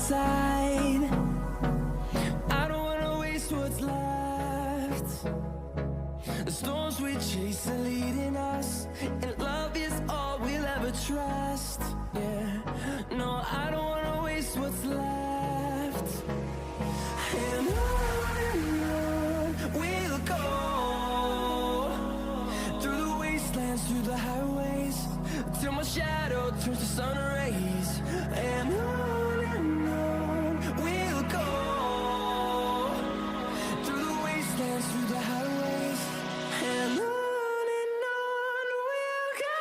side. I don't wanna waste what's left. The storms we chase are leading us, and love is all we'll ever trust. Yeah, no, I don't wanna waste what's left. And on we'll go, through the wastelands, through the highways, till my shadow turns to sun rays. And on we'll go, through the wastelands, through the highways, and on we'll go.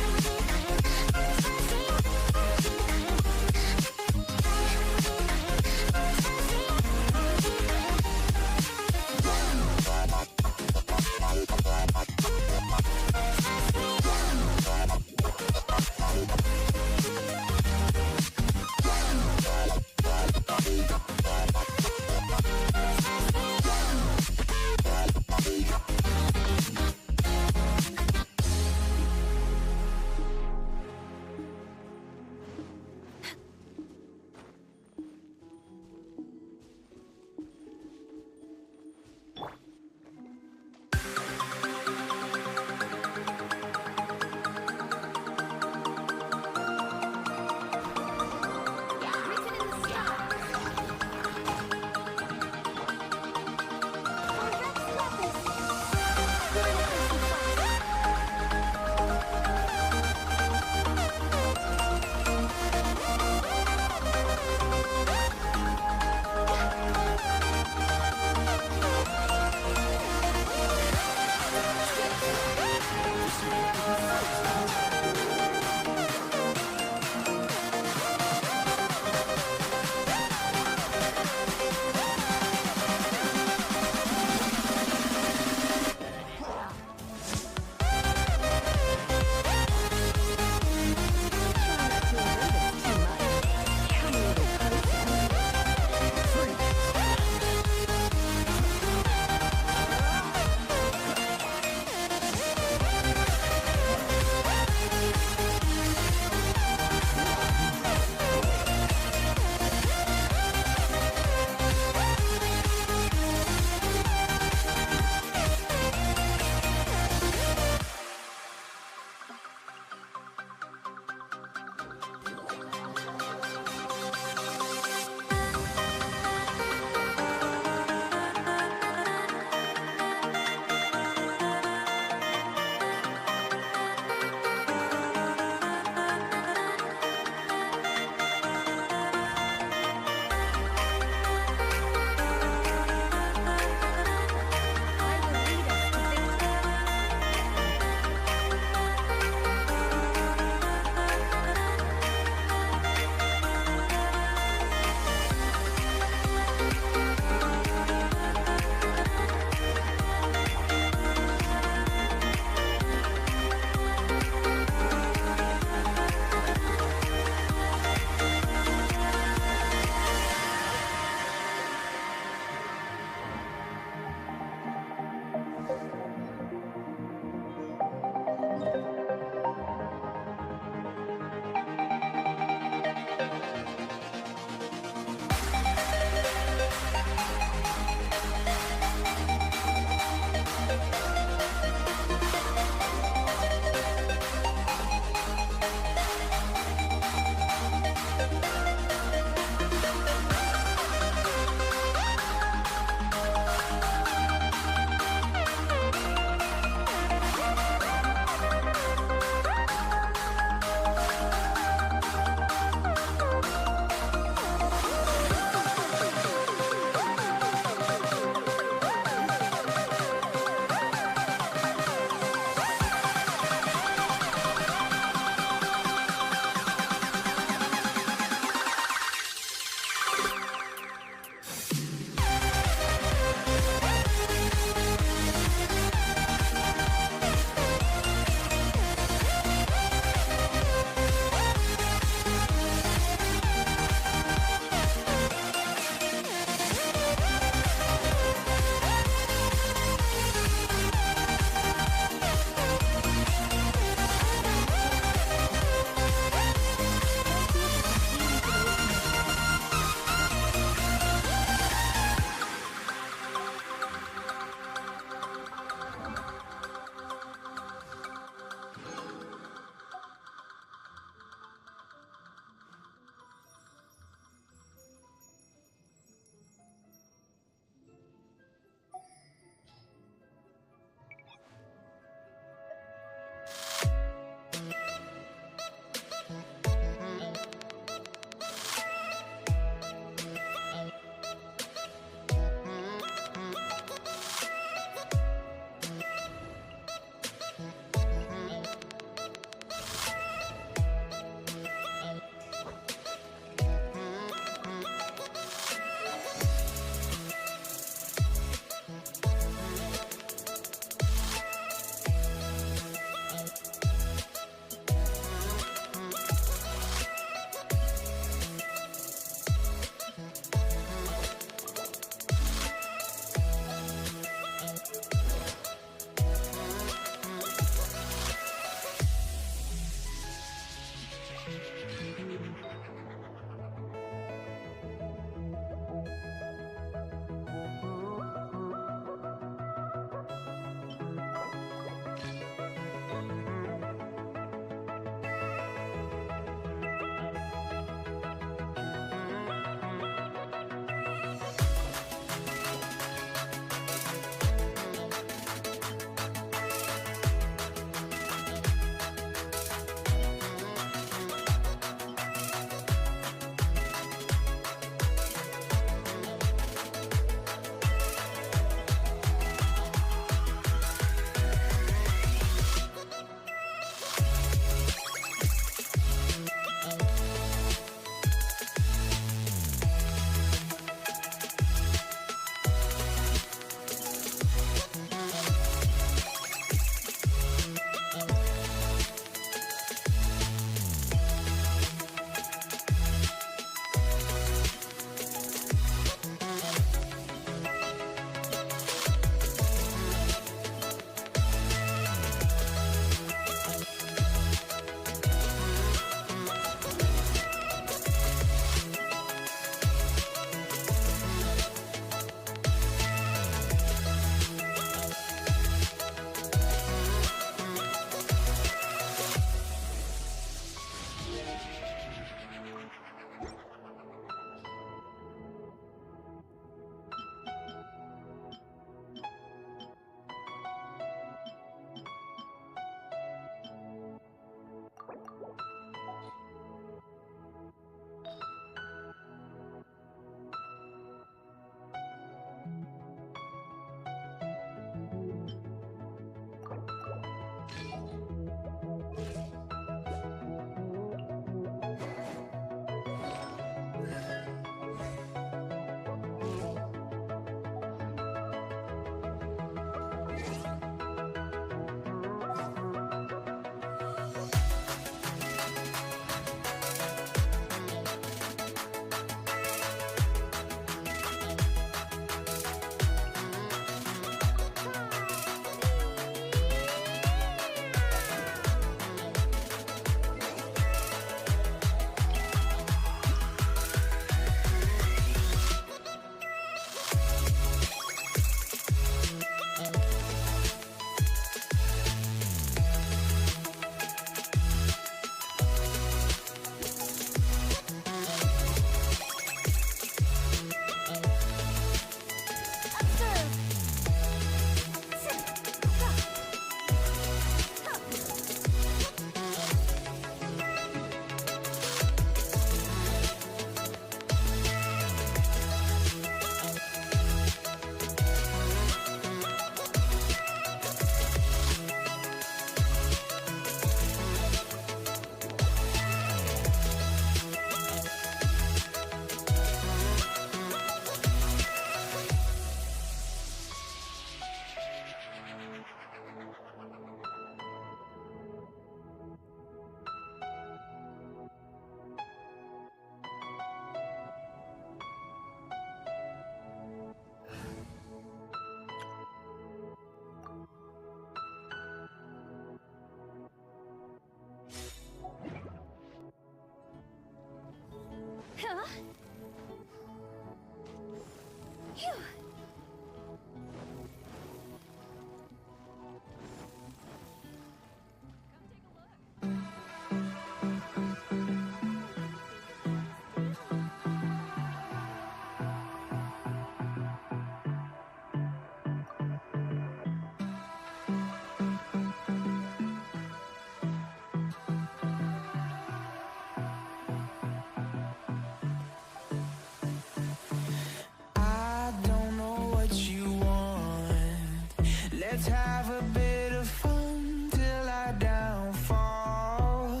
I don't know what you want. Let's have a bit of fun till I downfall.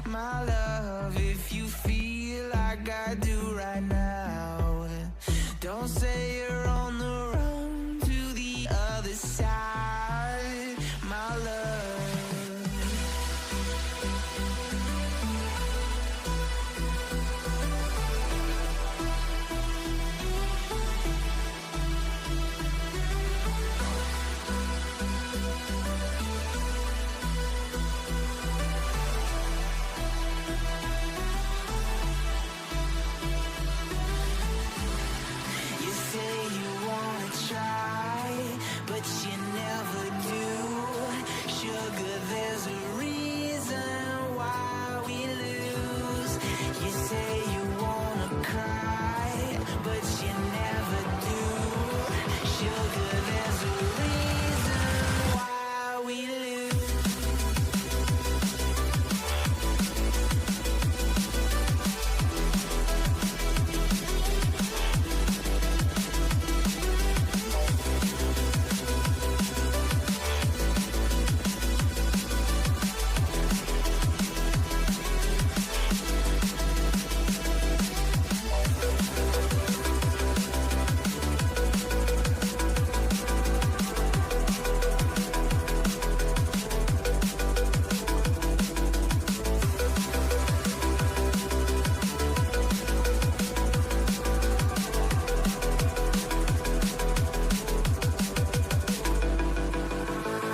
My love, if you feel like I do right now, don't say you're on the run to the other side. My love. You say you wanna try, but you never do. Sugar, there's a reason why we lose. You say you wanna cry, but you never do. Sugar, there's a reason why we lose.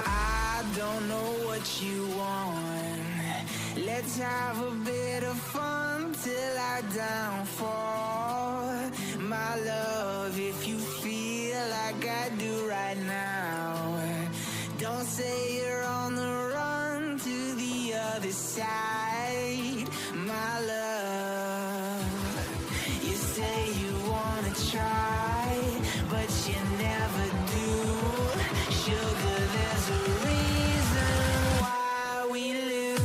I don't know what you want. Let's have a bit of fun till I downfall. My love, if you feel like I do right now, don't say you're on the run to the other side. My love, you say you wanna try, but you never do. Sugar, there's a reason why we lose.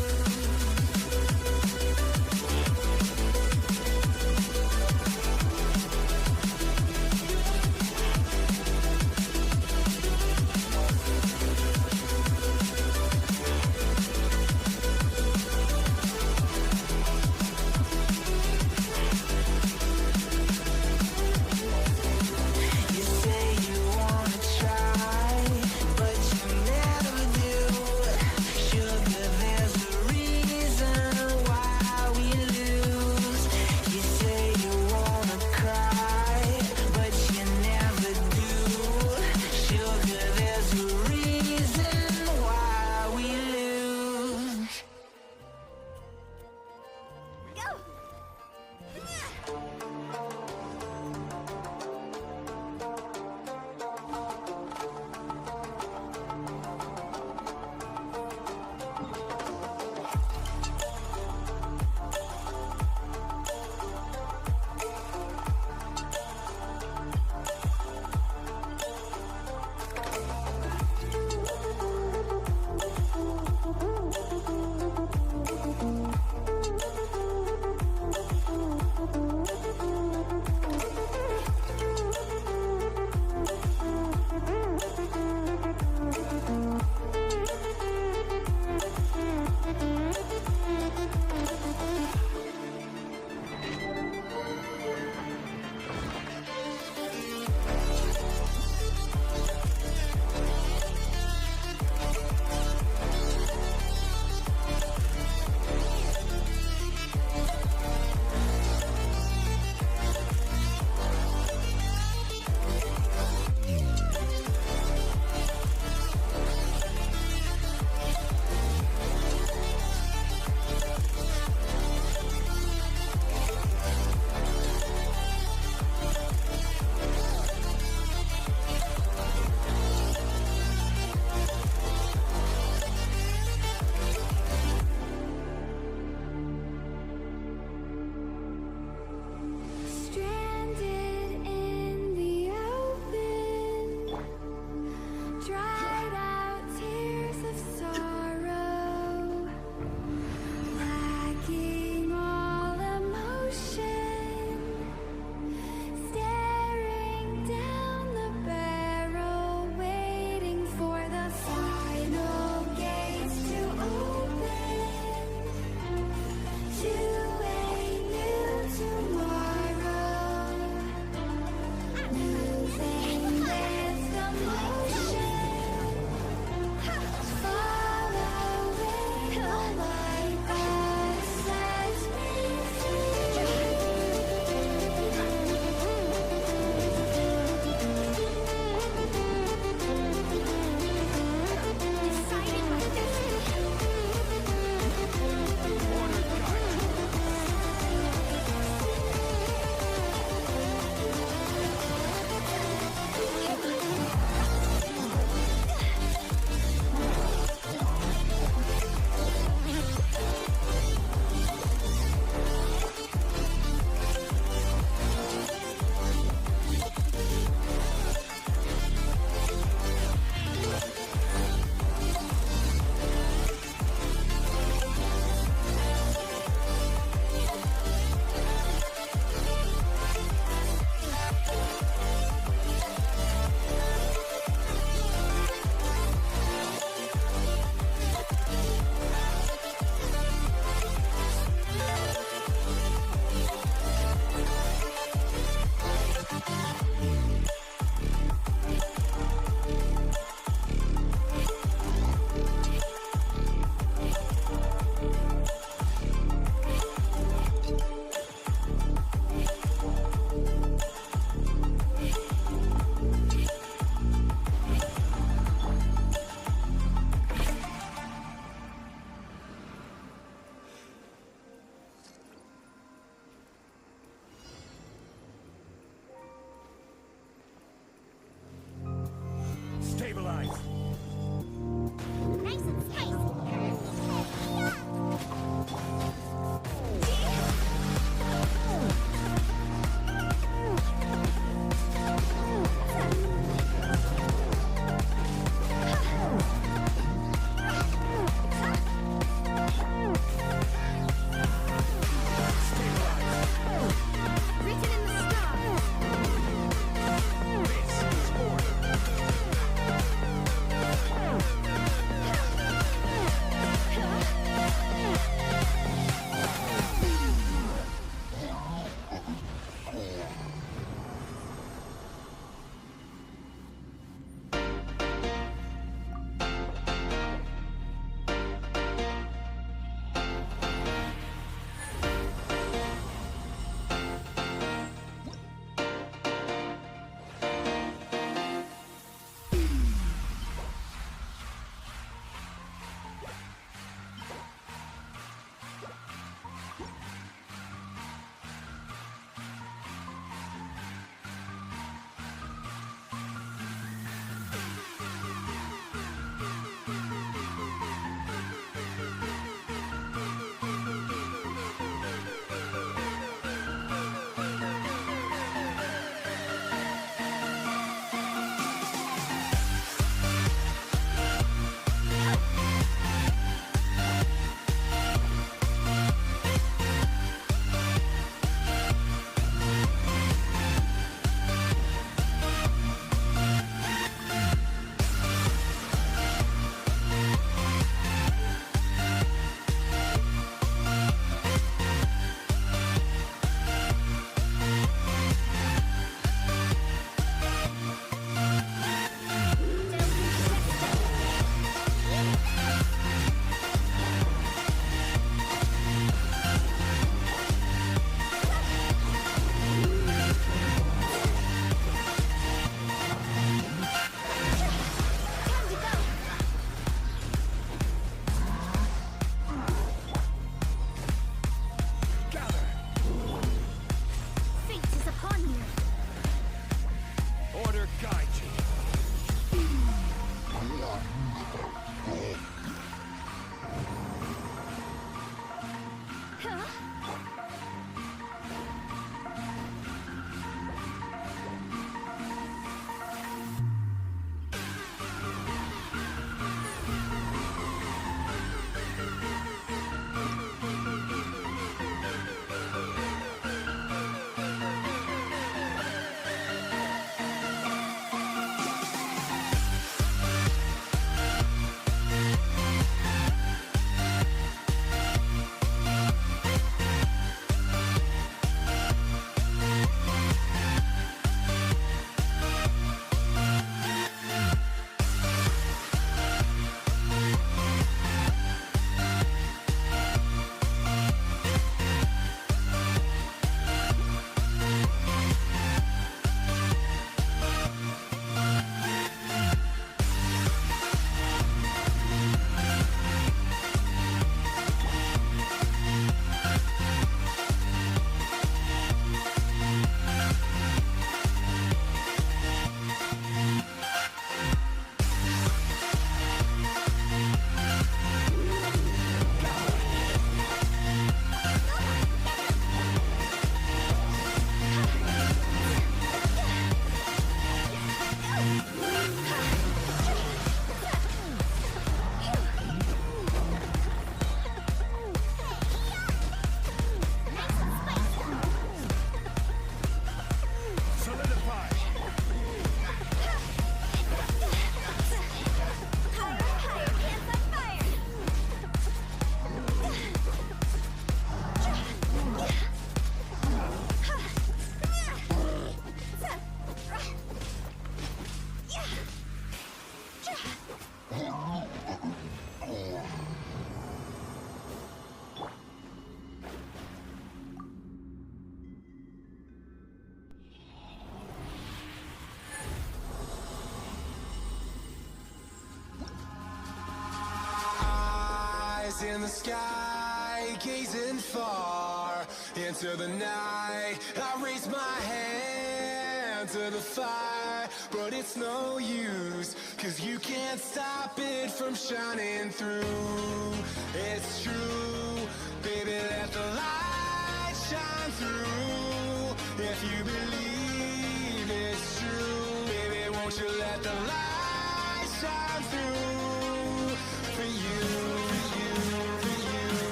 in the sky, gazing far into the night. I raise my hand to the fire, but it's no use, 'cause you can't stop it from shining through. It's true, baby, let the light shine through. If you believe it's true, baby, won't you let the light shine through for you.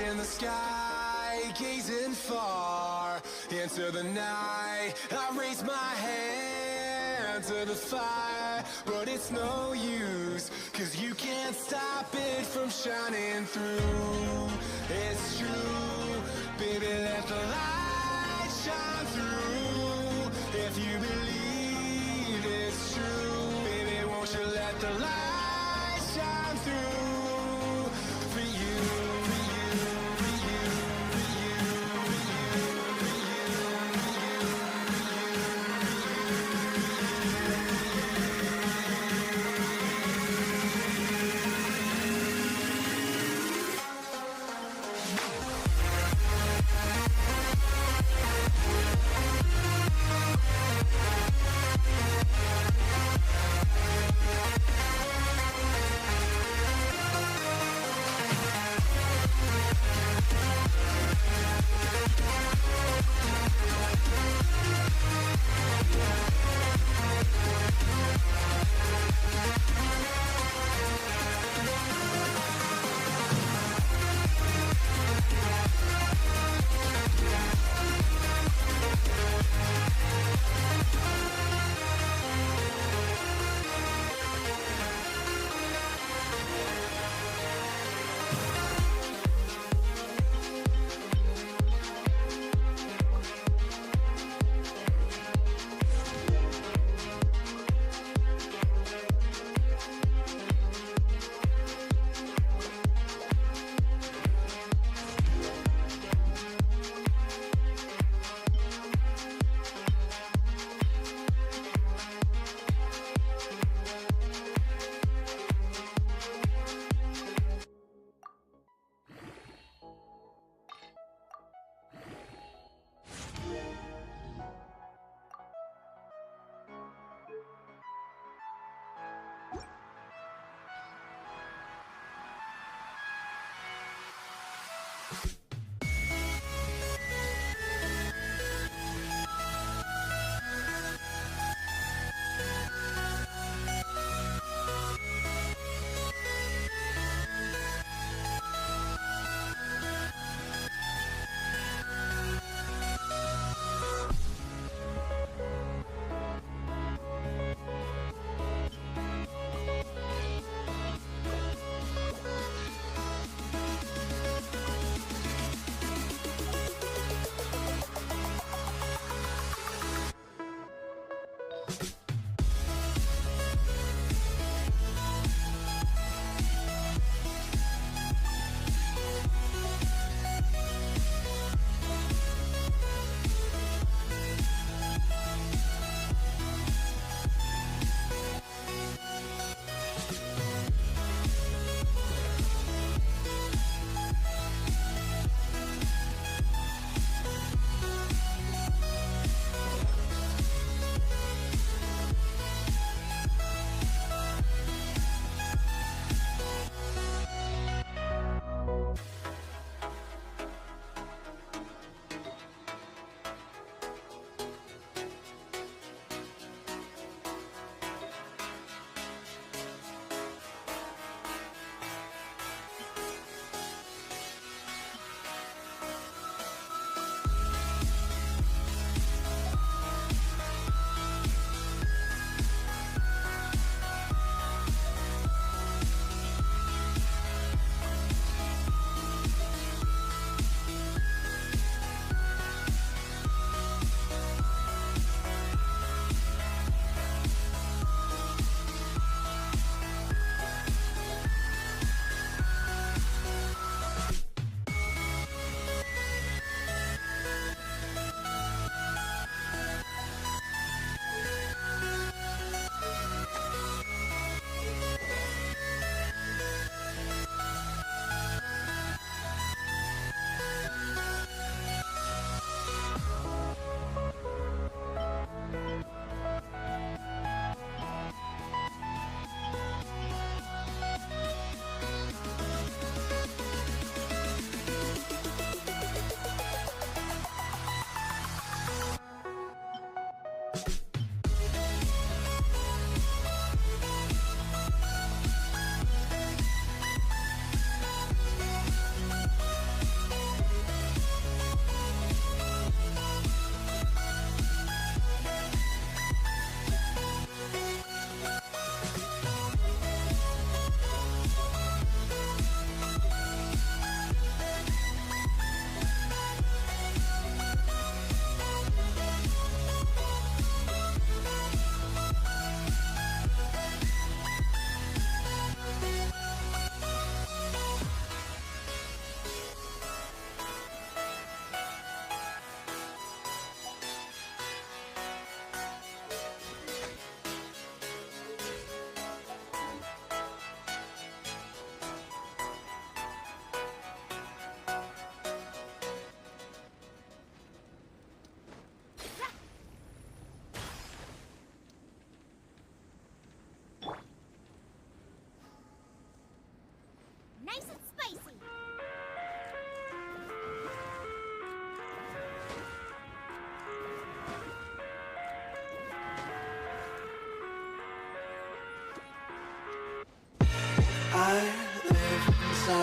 In the sky, gazing far into the night. I raise my hand to the fire, but it's no use, 'cause you can't stop it from shining through. It's true, baby, let the light shine through. If you believe it's true, baby, won't you let the light shine through for you.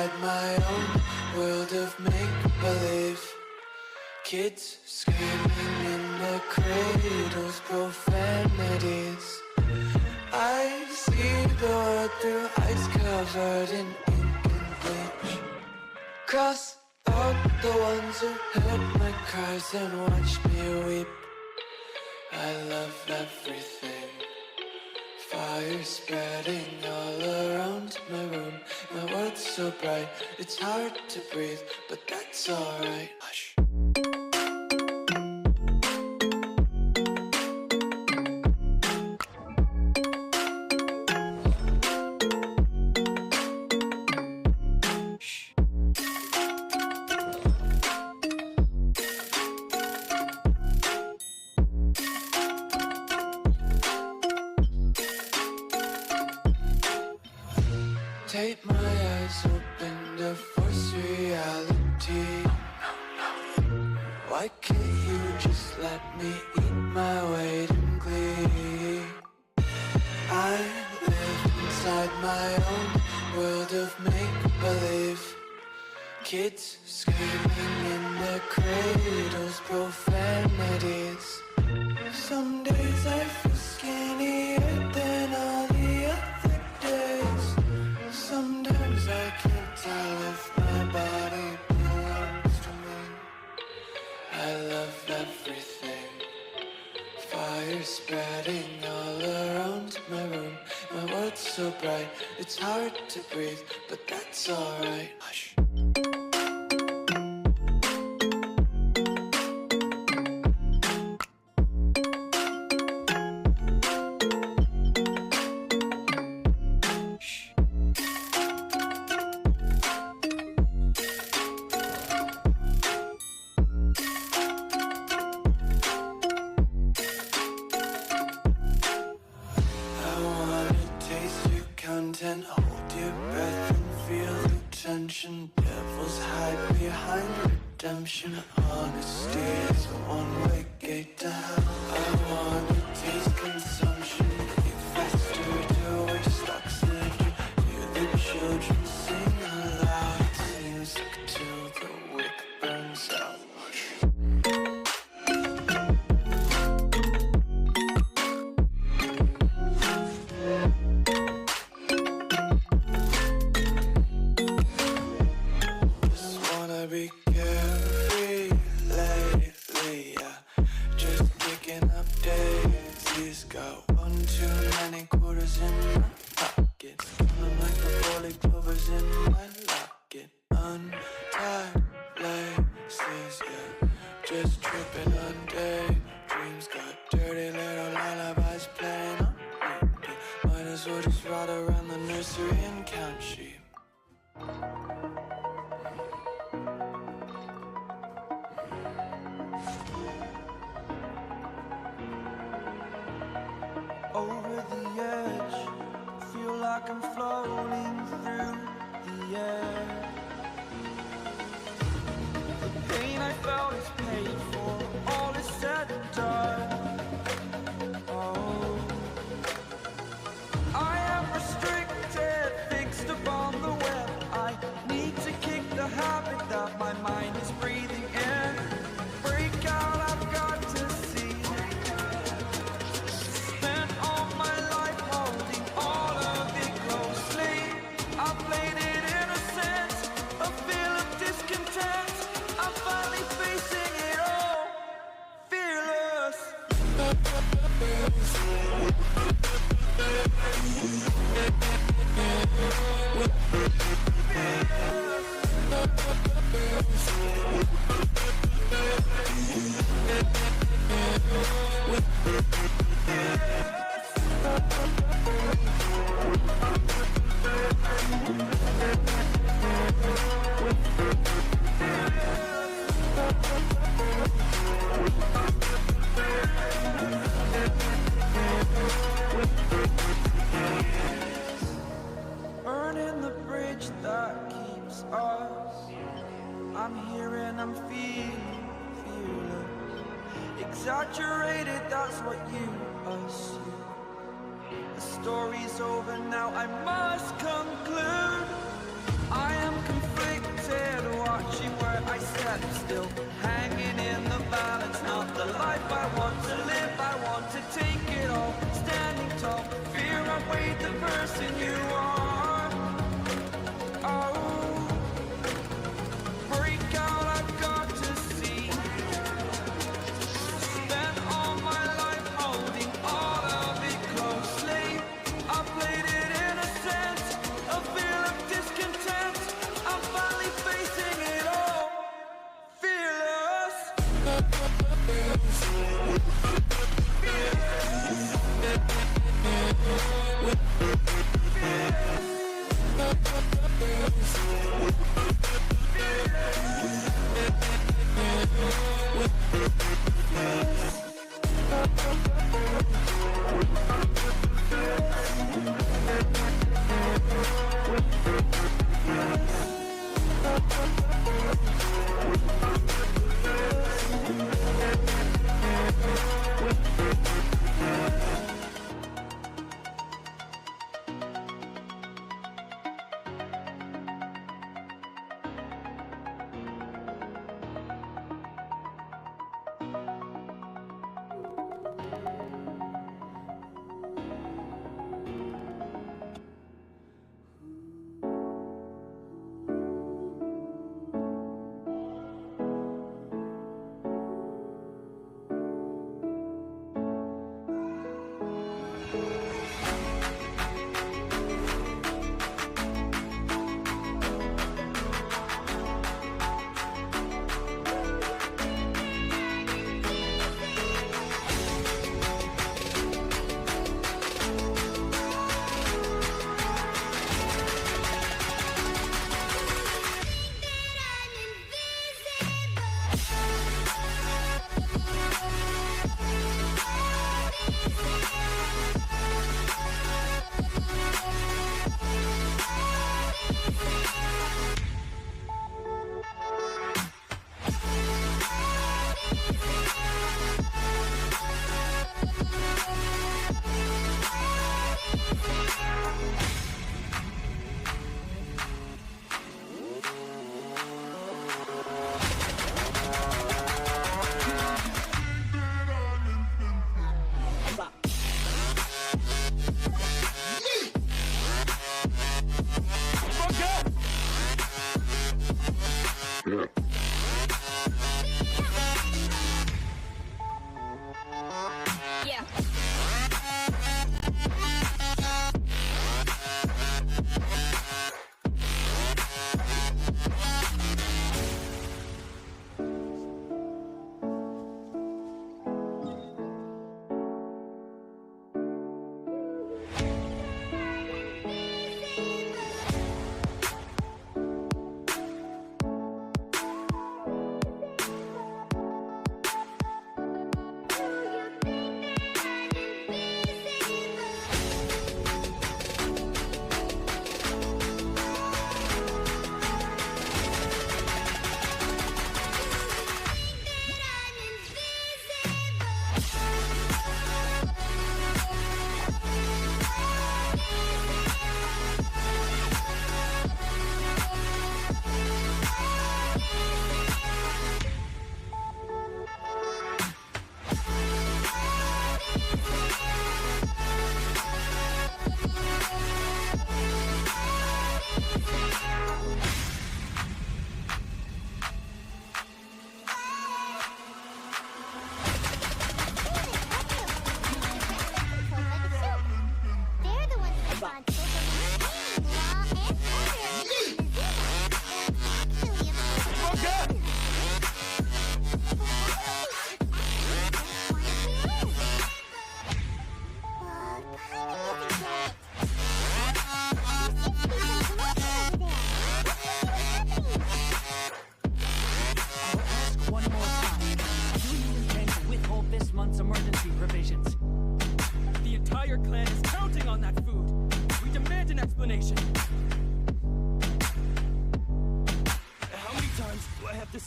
inside my own world of make-believe. Kids screaming in their cradles, profanities. I see the world through ice covered in ink and bleach. Cross out the ones who heard my cries and watched me weep. I love everything. Fire spreading all around my room. My world's so bright, it's hard to breathe, but that's alright. Hush. Take my eyes open to force reality. Why can't you just let me eat my weight in glee? I live inside my own world of make-believe. Kids screaming in their cradles, profanities. Some days I feel skinnier than all the other days. Sometimes I can't tell if my body belongs to me. I love everything. Fire spreading all around my room. My world's so bright, it's hard to breathe, but that's alright. Hush. Content, hold your breath and feel the tension. Devils hide behind redemption. Honesty is a one-way gate to hell. I wanna taste consumption. You faster to waste oxygen. Hear the children sing aloud. It seems like till the wick burns out. Be carefree lately, yeah. Just picking up daisies. Got one too many quarters in my pockets. Coming like the four-leaf clovers in my locket. Untied laces, yeah. Just tripping on daydreams. Got dirty little lullabies playing on repeat. Might as well just ride around the nursery and count sheep. Over the edge, feel like I'm floating through the air. The pain I felt is paid for, all is said and done. Oh, I am restricted, fixed upon the web. I need to kick the habit that my mind is breathing in. Break out, I've got to see. Spent all my life holding all of it closely. I played it innocent, a feel of discontent. I'm finally facing it all, fearless. Burning the bridge that keeps us. I'm here and I'm feeling fearless. Exaggerated, that's what you assume. The story's over now, I must conclude. I am confused. that I'm still hanging in the balance. Not the life I want to live, I want to take it all. Standing tall, fear I weighed the person you are. Oh, break out, I've got to see. Spent all my life holding all of it closely. I played it innocent, a feel of discontent. I'm finally facing it all, fearless.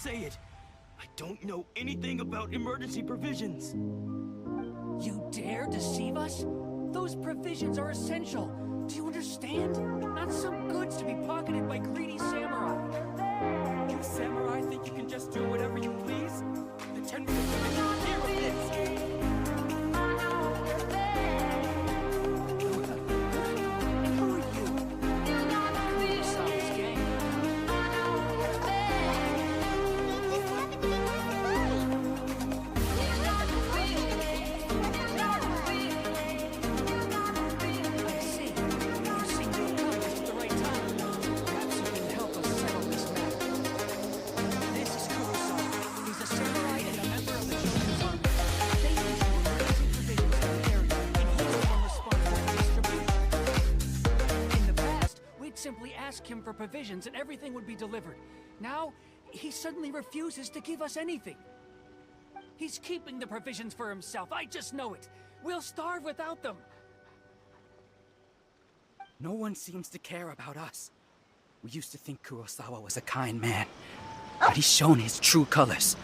say it. I don't know anything about emergency provisions. You dare deceive us? Those provisions are essential. Do you understand? Not some goods to be pocketed by greedy samurai. You samurai think you can just do simply ask him for provisions and everything would be delivered. Now, he suddenly refuses to give us anything. He's keeping the provisions for himself, I just know it. We'll starve without them. No one seems to care about us. We used to think Kurosawa was a kind man, but he's shown his true colors.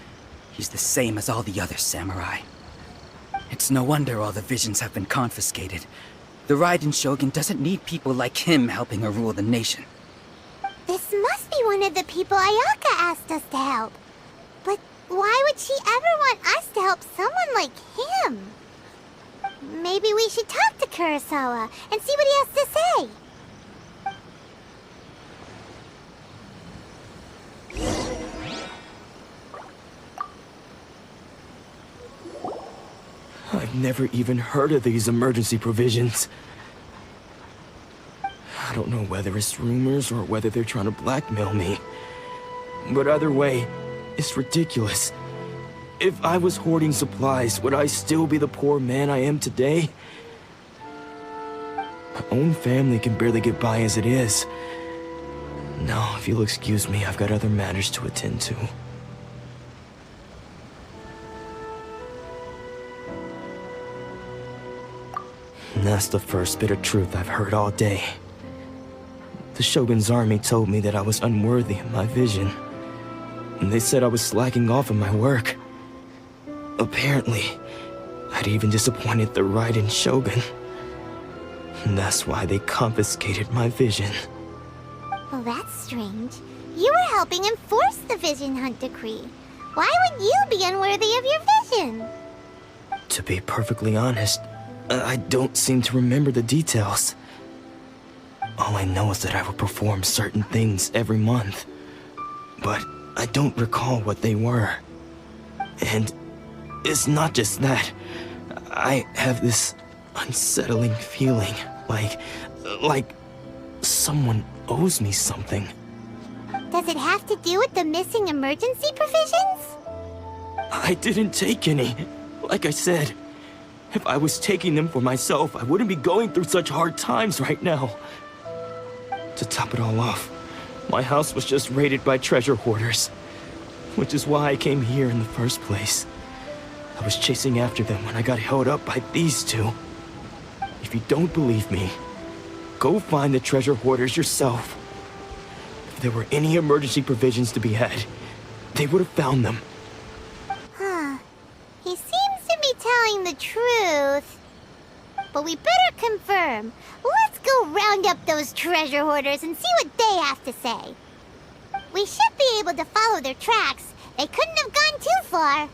He's the same as all the other samurai. It's no wonder all the visions have been confiscated. The Raiden Shogun doesn't need people like him helping her rule the nation. This must be one of the people Ayaka asked us to help. But why would she ever want us to help someone like him? Maybe we should talk to Kurosawa and see what he has to say. I've never even heard of these emergency provisions. I don't know whether it's rumors or whether they're trying to blackmail me. But either way, it's ridiculous. If I was hoarding supplies, would I still be the poor man I am today? My own family can barely get by as it is. Now, if you'll excuse me, I've got other matters to attend to. And that's the first bit of truth I've heard all day. The Shogun's army told me that I was unworthy of my vision. And they said I was slacking off in my work. Apparently, I'd even disappointed the Raiden Shogun. And that's why they confiscated my vision. Well, that's strange. You were helping enforce the Vision Hunt Decree. Why would you be unworthy of your vision? To be perfectly honest, I don't seem to remember the details. All I know is that I would perform certain things every month. But I don't recall what they were. And it's not just that. I have this unsettling feeling, like someone owes me something. Does it have to do with the missing emergency provisions? I didn't take any. Like I said, if I was taking them for myself, I wouldn't be going through such hard times right now. To top it all off, my house was just raided by treasure hoarders, which is why I came here in the first place. I was chasing after them when I got held up by these two. If you don't believe me, go find the treasure hoarders yourself. If there were any emergency provisions to be had, they would have found them. Huh. He seems to be telling the truth. But we better confirm. Let's go round up those treasure hoarders and see what they have to say. We should be able to follow their tracks. They couldn't have gone too far.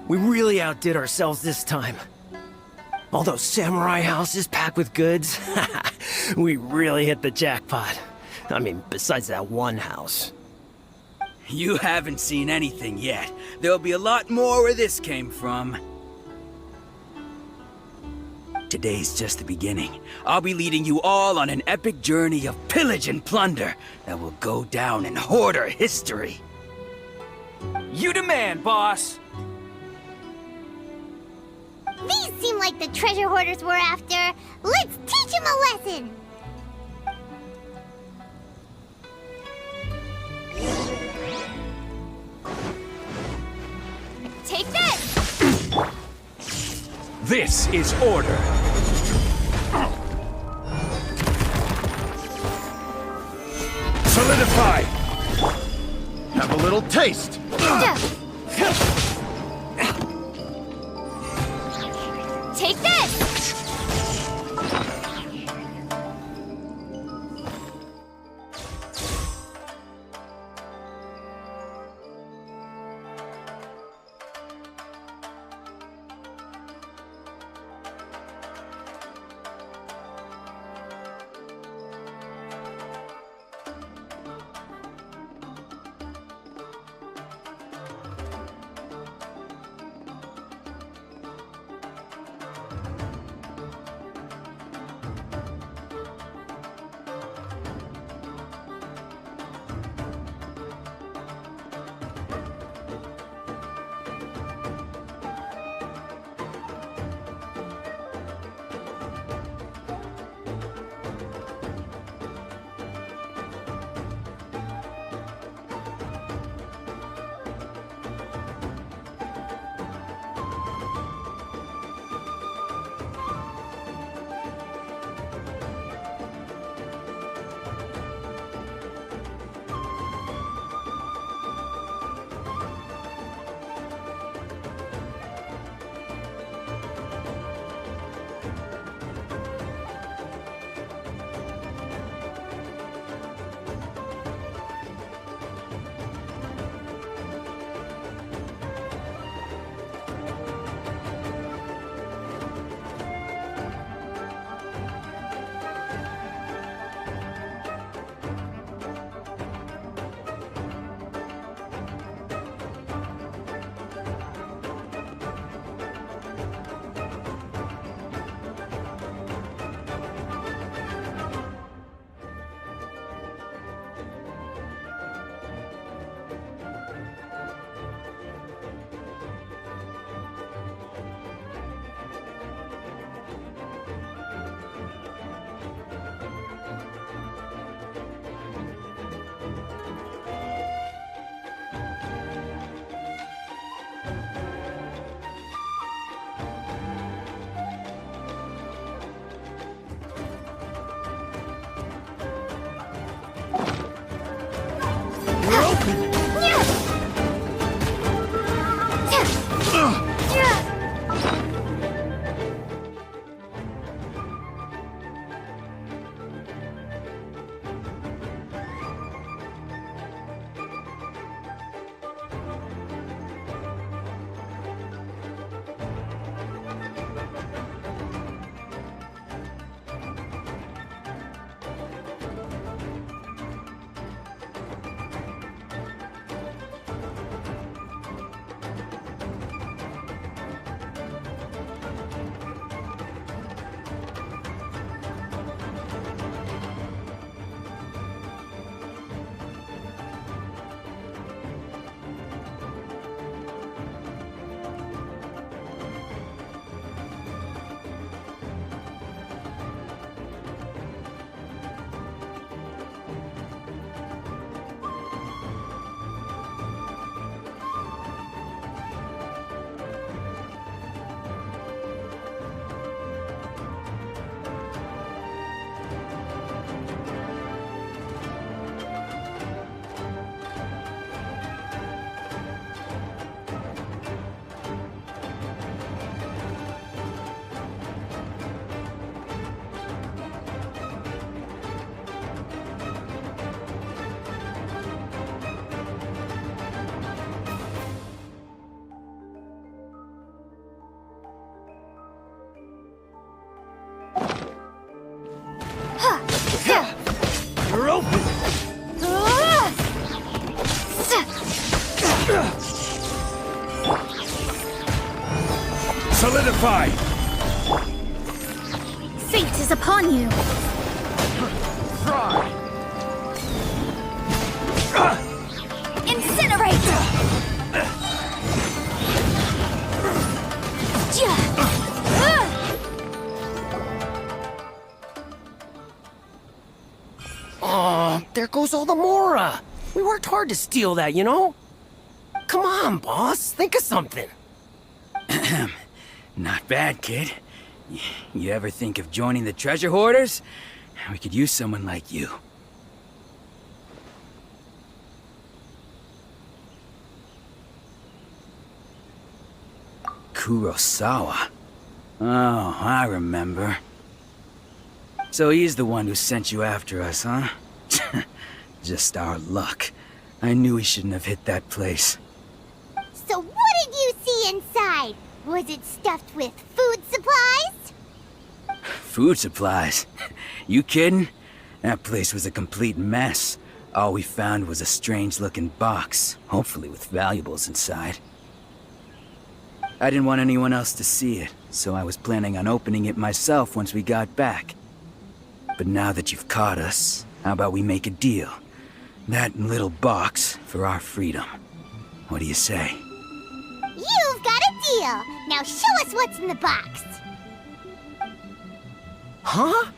We really outdid ourselves this time. All those samurai houses packed with goods, we really hit the jackpot. I mean, besides that one house. You haven't seen anything yet. There'll be a lot more where this came from. Today's just the beginning. I'll be leading you all on an epic journey of pillage and plunder that will go down in hoarder history. You demand, boss! These seem like the treasure hoarders we're after. Let's teach them a lesson. Take this! This is order. Solidify. Have a little taste. Take this! Electrify! Fate is upon you. Try! Incinerate! Oh, there goes all the Mora. We worked hard to steal that, you know? Come on, boss. Think of something. Not bad, kid. You ever think of joining the treasure hoarders? We could use someone like you. Kurosawa. Oh, I remember. So he's the one who sent you after us, huh? Just our luck. I knew he shouldn't have hit that place. So what did you see inside? Was it stuffed with food supplies? Food supplies? You kidding? That place was a complete mess. All we found was a strange-looking box, hopefully with valuables inside. I didn't want anyone else to see it, so I was planning on opening it myself once we got back. But now that you've caught us, how about we make a deal? That little box for our freedom. What do you say? You've got a deal. Now show us what's in the box. Huh?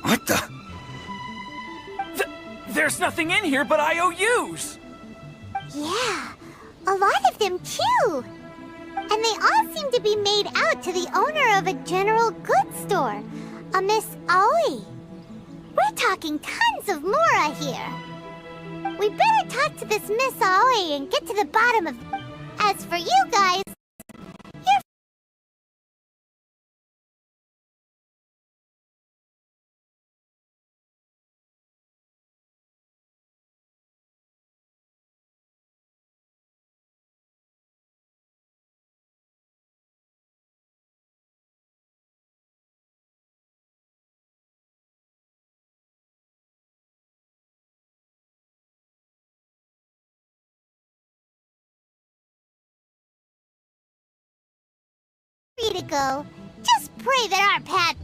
What the? There's nothing in here but IOUs! Yeah, a lot of them too. And they all seem to be made out to the owner of a general goods store, a Miss Aoi. We're talking tons of Mora here. We better talk to this Miss Aoi and get to the bottom of... As for you guys, free to go. Just pray that our path...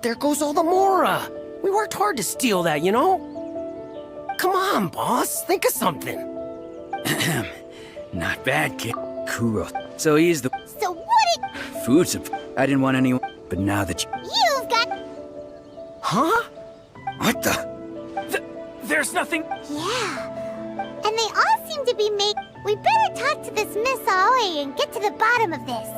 there goes all the Mora. We worked hard to steal that, you know? Come on, boss, think of something. Not bad, kid. Kuro. So he's the So what food I didn't want anyone, but now that you've got... Huh? What the? There's nothing. Yeah. And they all seem to be We better talk to this Miss Aoi and get to the bottom of this.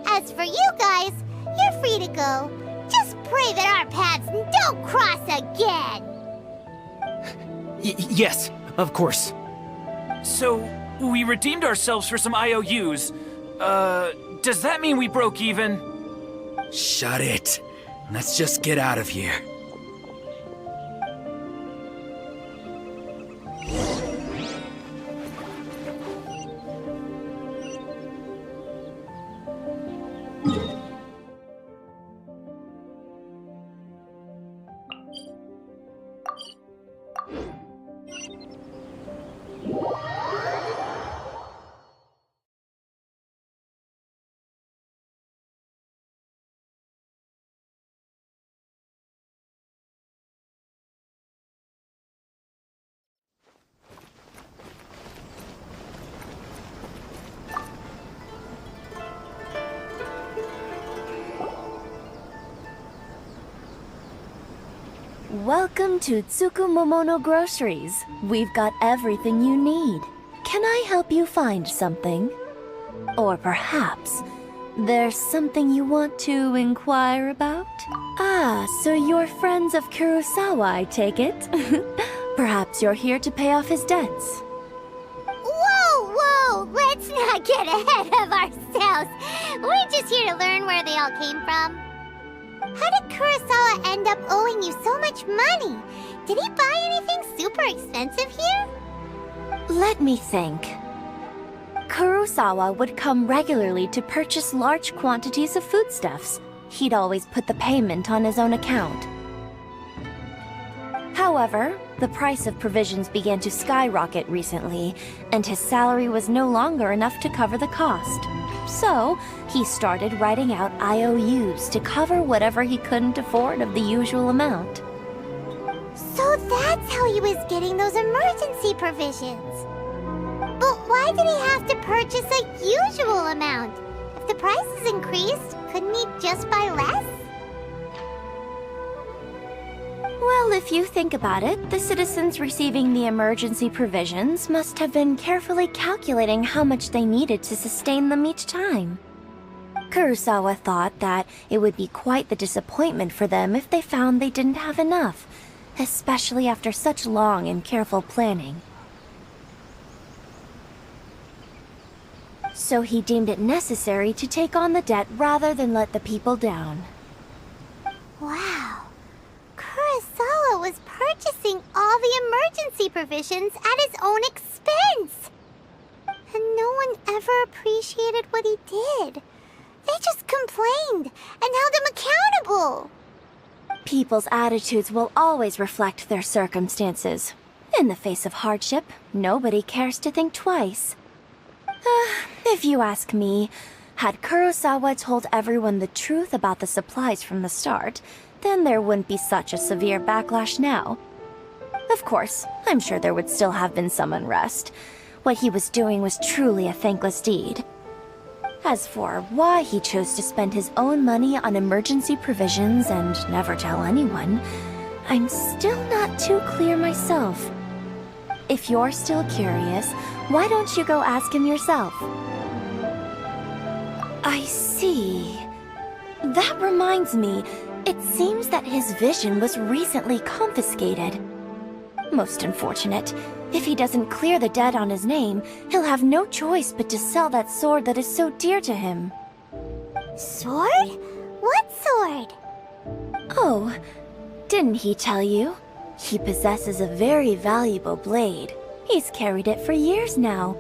As for you guys, you're free to go. Just pray that our paths don't cross again. Yes, of course. So, we redeemed ourselves for some IOUs. Does that mean we broke even? Shut it. Let's just get out of here. Welcome to Tsukumomono Groceries. We've got everything you need. Can I help you find something? Or perhaps there's something you want to inquire about? Ah, so you're friends of Kurosawa, I take it? Perhaps you're here to pay off his debts. Whoa, whoa! Let's not get ahead of ourselves. We're just here to learn where they all came from. How did Kurosawa end up owing you so much money? Did he buy anything super expensive here? Let me think. Kurosawa would come regularly to purchase large quantities of foodstuffs. He'd always put the payment on his own account. However, the price of provisions began to skyrocket recently, and his salary was no longer enough to cover the cost. So, he started writing out IOUs to cover whatever he couldn't afford of the usual amount. So that's how he was getting those emergency provisions. But why did he have to purchase a usual amount? If the prices increased, couldn't he just buy less? Well, if you think about it, the citizens receiving the emergency provisions must have been carefully calculating how much they needed to sustain them each time. Kurosawa thought that it would be quite the disappointment for them if they found they didn't have enough, especially after such long and careful planning. So he deemed it necessary to take on the debt rather than let the people down. Wow. Kurosawa was purchasing all the emergency provisions at his own expense. And no one ever appreciated what he did. They just complained and held him accountable. People's attitudes will always reflect their circumstances. In the face of hardship, nobody cares to think twice. If you ask me, had Kurosawa told everyone the truth about the supplies from the start, then there wouldn't be such a severe backlash now. Of course, I'm sure there would still have been some unrest. What he was doing was truly a thankless deed. As for why he chose to spend his own money on emergency provisions and never tell anyone, I'm still not too clear myself. If you're still curious, why don't you go ask him yourself? I see. That reminds me, it seems that his vision was recently confiscated. Most unfortunate. If he doesn't clear the debt on his name, he'll have no choice but to sell that sword that is so dear to him. Sword? What sword? Oh, didn't he tell you? He possesses a very valuable blade. He's carried it for years now.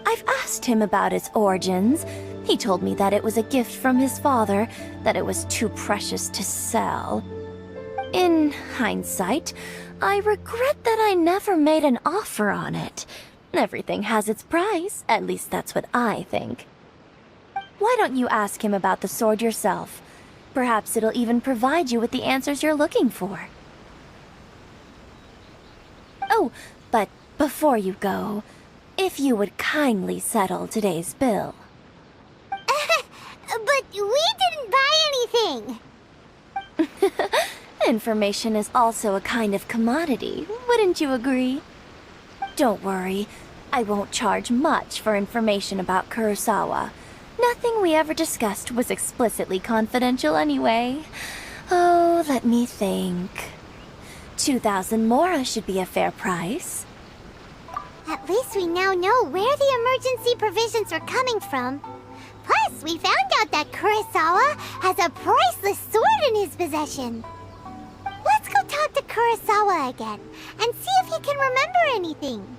I've asked him about its origins. He told me that it was a gift from his father, that it was too precious to sell. In hindsight, I regret that I never made an offer on it. Everything has its price, at least that's what I think. Why don't you ask him about the sword yourself? Perhaps it'll even provide you with the answers you're looking for. Oh, but before you go, if you would kindly settle today's bill. But we didn't buy anything! Information is also a kind of commodity, wouldn't you agree? Don't worry, I won't charge much for information about Kurosawa. Nothing we ever discussed was explicitly confidential anyway. Oh, let me think. 2,000 mora should be a fair price. At least we now know where the emergency provisions are coming from. Plus, we found out that Kurosawa has a priceless sword in his possession. Let's go talk to Kurosawa again and see if he can remember anything.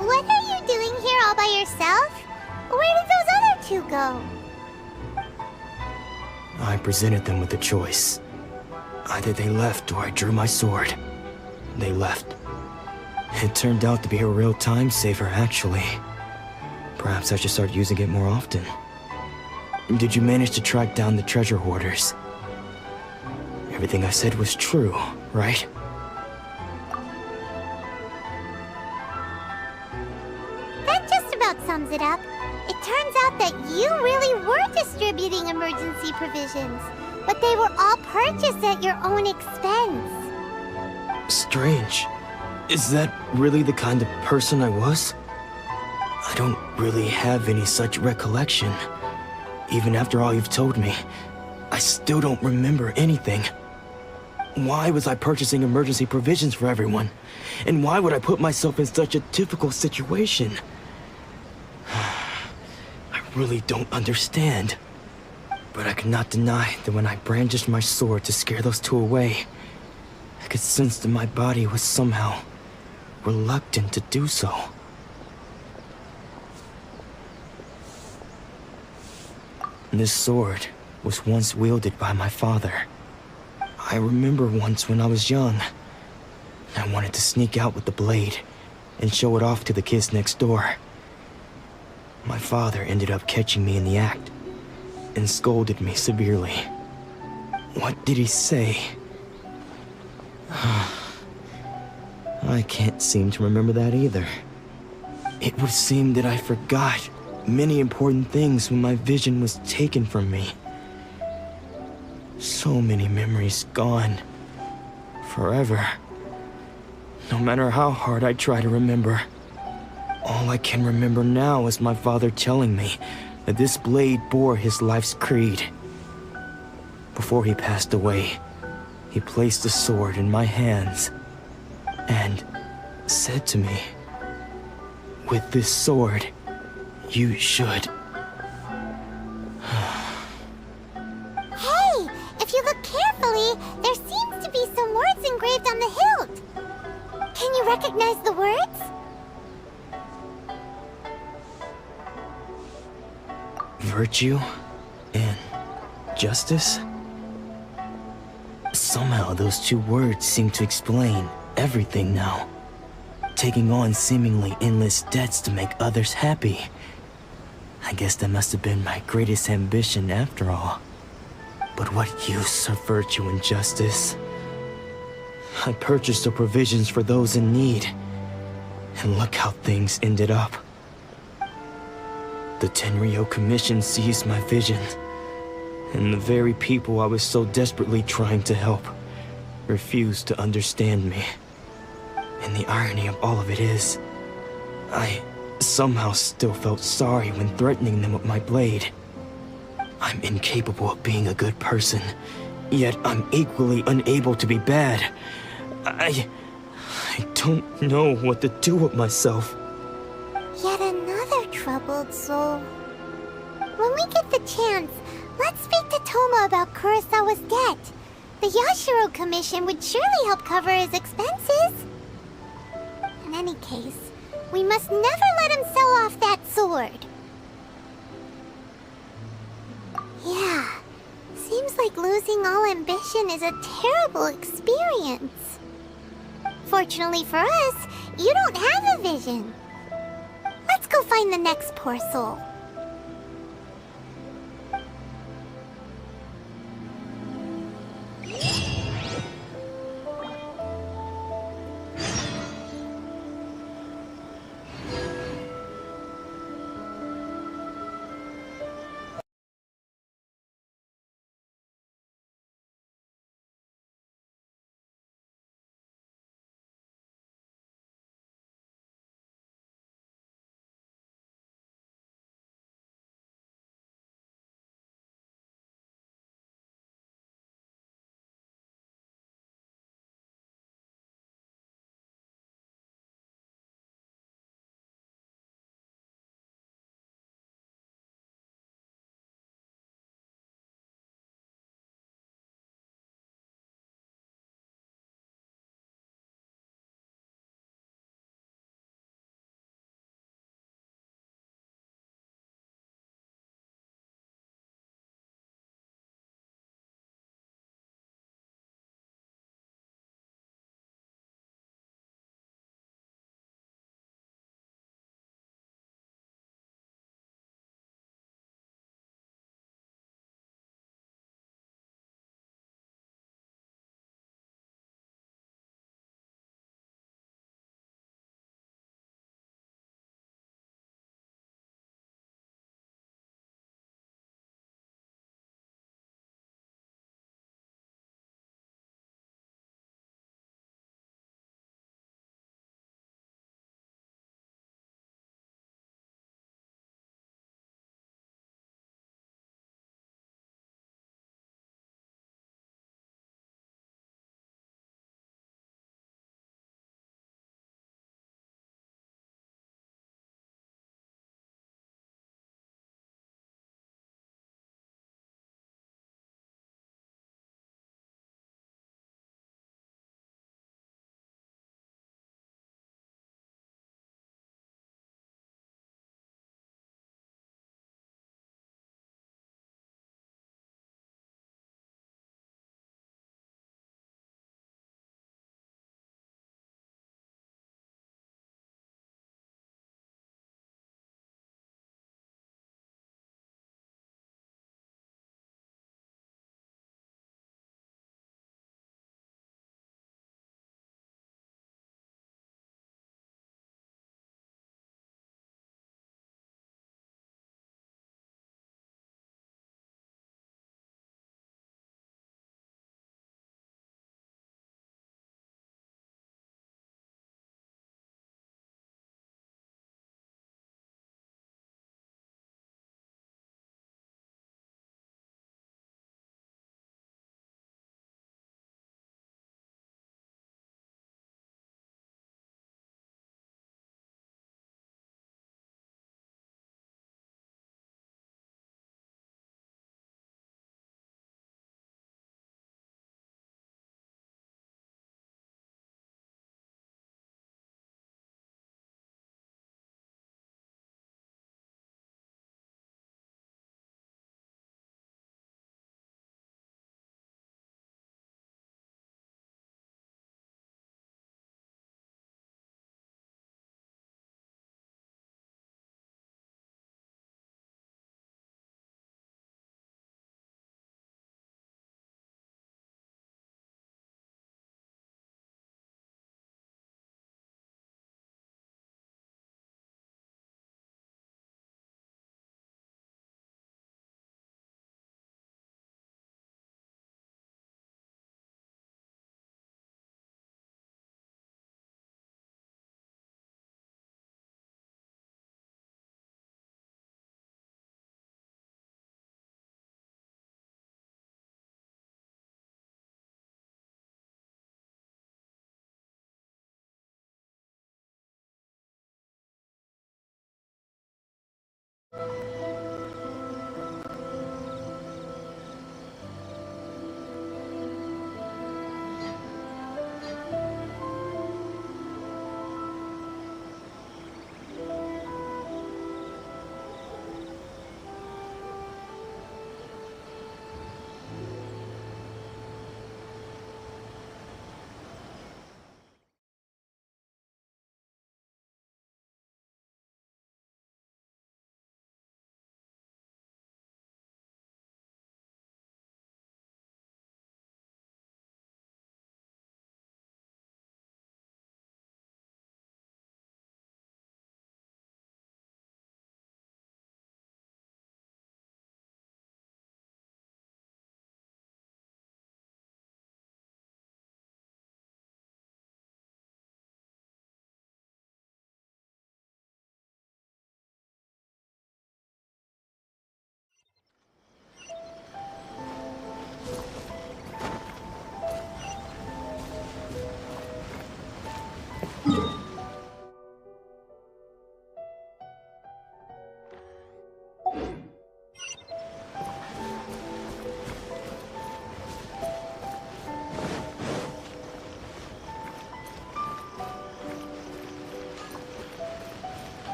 What are you doing here all by yourself? Where did those other two go? I presented them with a choice. Either they left or I drew my sword. They left. It turned out to be a real time saver, actually. Perhaps I should start using it more often. Did you manage to track down the treasure hoarders? Everything I said was true, right? That just about sums it up. It turns out that you really were distributing emergency provisions, but they were all purchased at your own expense. Strange. Is that really the kind of person I was? I don't really have any such recollection. Even after all you've told me, I still don't remember anything. Why was I purchasing emergency provisions for everyone? And why would I put myself in such a difficult situation? I really don't understand. But I cannot deny that when I brandished my sword to scare those two away, I could sense that my body was somehow reluctant to do so. This sword was once wielded by my father. I remember once when I was young, I wanted to sneak out with the blade and show it off to the kids next door. My father ended up catching me in the act and scolded me severely. What did he say? I can't seem to remember that either. It would seem that I forgot many important things when my vision was taken from me. So many memories gone. Forever. No matter how hard I try to remember, all I can remember now is my father telling me that this blade bore his life's creed. Before he passed away, he placed the sword in my hands and said to me, "With this sword, you should..." Hey, if you look carefully, there seems to be some words engraved on the hilt. Can you recognize the words? Virtue and justice? Somehow those two words seem to explain everything now. Taking on seemingly endless debts to make others happy. I guess that must have been my greatest ambition after all. But what use of virtue and justice? I purchased the provisions for those in need. And look how things ended up. The Tenryo Commission seized my vision. And the very people I was so desperately trying to help refused to understand me. And the irony of all of it is, I somehow still felt sorry when threatening them with my blade. I'm incapable of being a good person, yet I'm equally unable to be bad. I I don't know what to do with myself. Yet another troubled soul. When we get the chance, let's speak to Toma about Kurosawa's debt. The Yashiro Commission would surely help cover his expenses. In any case, we must never let him sell off that sword. Yeah, seems like losing all ambition is a terrible experience. Fortunately for us, you don't have a vision. Let's go find the next poor soul.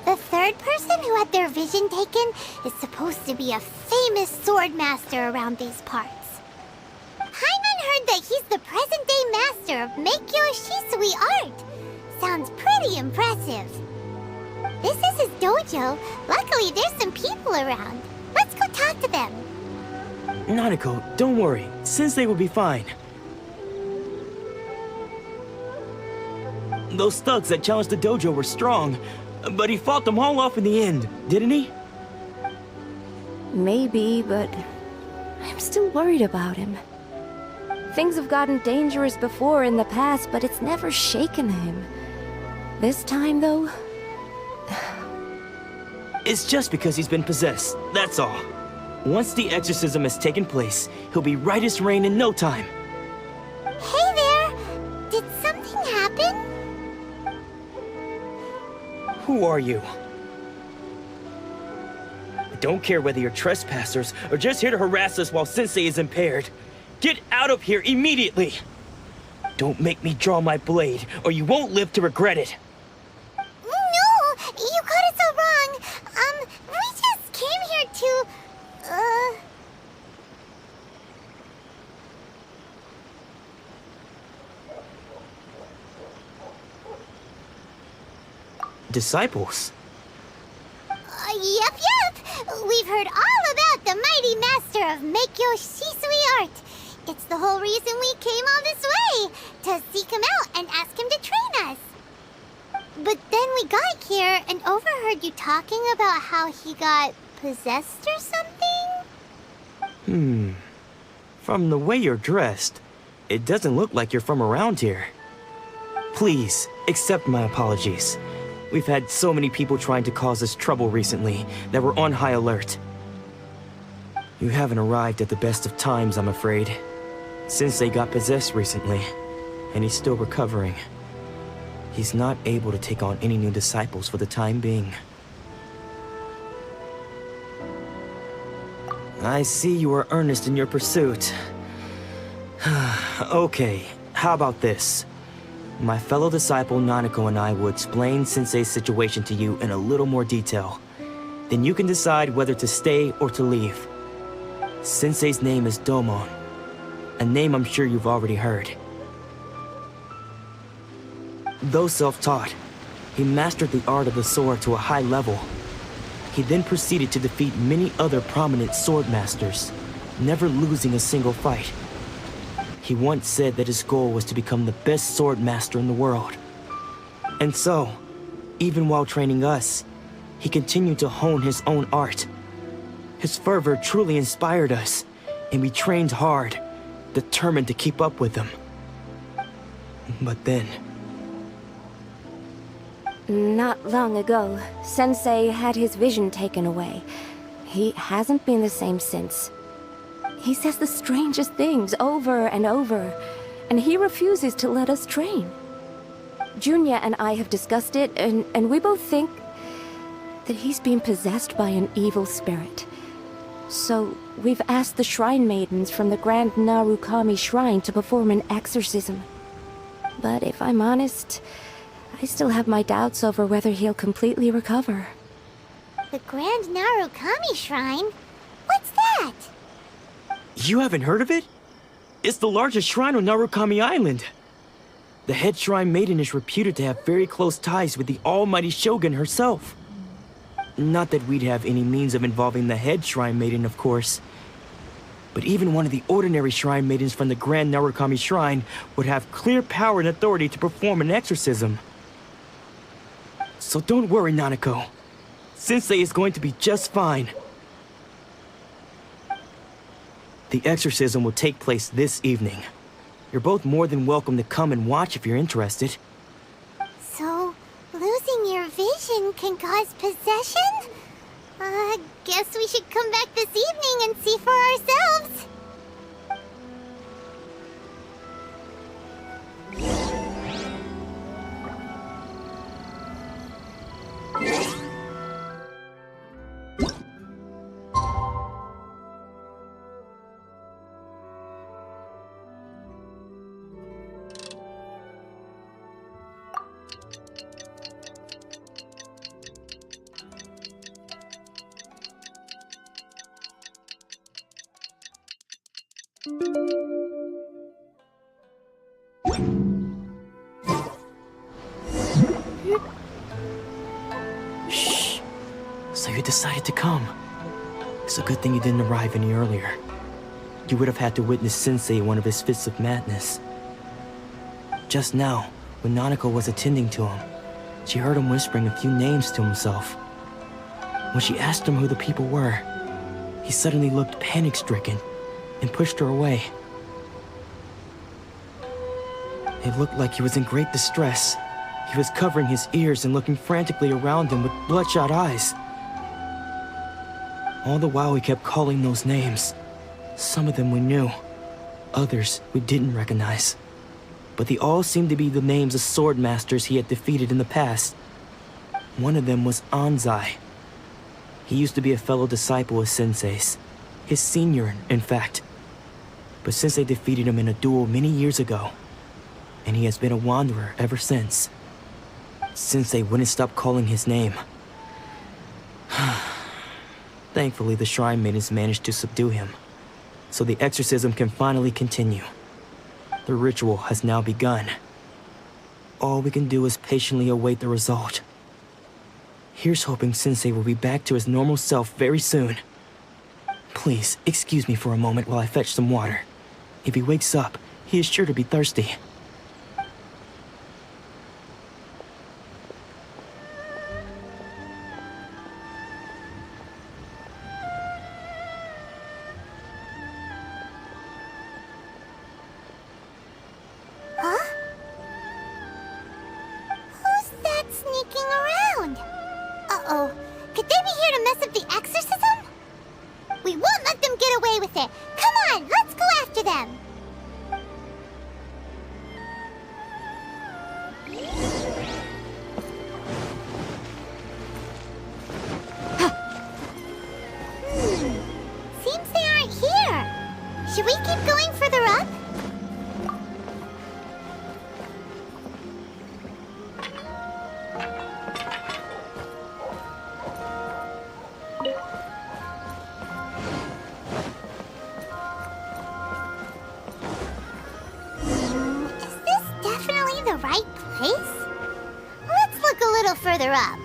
The third person who had their vision taken is supposed to be a famous sword master around these parts. Paimon heard that he's the present-day master of Meikyo Shisui art. Sounds pretty impressive. This is his dojo. Luckily, there's some people around. Let's go talk to them. Nanako, don't worry. Sensei will be fine. Those thugs that challenged the dojo were strong, but he fought them all off in the end, didn't he? Maybe, but I'm still worried about him. Things have gotten dangerous before in the past, but it's never shaken him. This time, though... It's just because he's been possessed, that's all. Once the exorcism has taken place, he'll be right as rain in no time. Hey there! Did something happen? Who are you? I don't care whether you're trespassers or just here to harass us while Sensei is impaired. Get out of here immediately! Don't make me draw my blade, or you won't live to regret it. No! You got it so wrong! We just came here to... Disciples? Yep. We've heard all about the mighty master of Meikyo Shisui art. It's the whole reason we came all this way, to seek him out and ask him to train us. But then we got here and overheard you talking about how he got possessed or something? From the way you're dressed, it doesn't look like you're from around here. Please, accept my apologies. We've had so many people trying to cause us trouble recently that we're on high alert. You haven't arrived at the best of times, I'm afraid. Sensei got possessed recently, and he's still recovering. He's not able to take on any new disciples for the time being. I see you are earnest in your pursuit. Okay, how about this? My fellow disciple Nanako and I will explain Sensei's situation to you in a little more detail. Then you can decide whether to stay or to leave. Sensei's name is Domon, a name I'm sure you've already heard. Though self-taught, he mastered the art of the sword to a high level. He then proceeded to defeat many other prominent sword masters, never losing a single fight. He once said that his goal was to become the best sword master in the world. And so, even while training us, he continued to hone his own art. His fervor truly inspired us, and we trained hard, determined to keep up with him. But then, Not long ago, Sensei had his vision taken away. He hasn't been the same since. He says the strangest things over and over, and he refuses to let us train. Junya and I have discussed it, and we both think that he's been possessed by an evil spirit. So, we've asked the Shrine Maidens from the Grand Narukami Shrine to perform an exorcism. But if I'm honest, I still have my doubts over whether he'll completely recover. The Grand Narukami Shrine? What's that? you haven't heard of it? It's the largest shrine on Narukami Island. The head shrine maiden is reputed to have very close ties with the almighty Shogun herself. Not that we'd have any means of involving the head shrine maiden, of course. But even one of the ordinary shrine maidens from the Grand Narukami Shrine would have clear power and authority to perform an exorcism. So don't worry, Nanako. Sensei is going to be just fine. The exorcism will take place this evening. You're both more than welcome to come and watch if you're interested. So, losing your vision can cause possession? Guess we should come back this evening and see for ourselves. Shh. So you decided to come. It's a good thing you didn't arrive any earlier. You would have had to witness Sensei in one of his fits of madness. Just now, when Nanako was attending to him, she heard him whispering a few names to himself. When she asked him who the people were, he suddenly looked panic-stricken and pushed her away. It looked like he was in great distress. He was covering his ears and looking frantically around him with bloodshot eyes. All the while he kept calling those names. Some of them we knew, others we didn't recognize. But they all seemed to be the names of sword masters he had defeated in the past. One of them was Anzai. He used to be a fellow disciple of Sensei's. His senior, in fact. But Sensei defeated him in a duel many years ago, and he has been a wanderer ever since. Sensei wouldn't stop calling his name. Thankfully, the Shrine Maidens managed to subdue him, so the exorcism can finally continue. The ritual has now begun. All we can do is patiently await the result. Here's hoping Sensei will be back to his normal self very soon. Please, excuse me for a moment while I fetch some water. If he wakes up, he is sure to be thirsty. Who's that sneaking around? Uh-oh. Could they be here to mess up the exorcism? We won't let them get away with it. Come on, let's go after them. Seems they aren't here. Should we keep going further up? Is this definitely the right place? Let's look a little further up.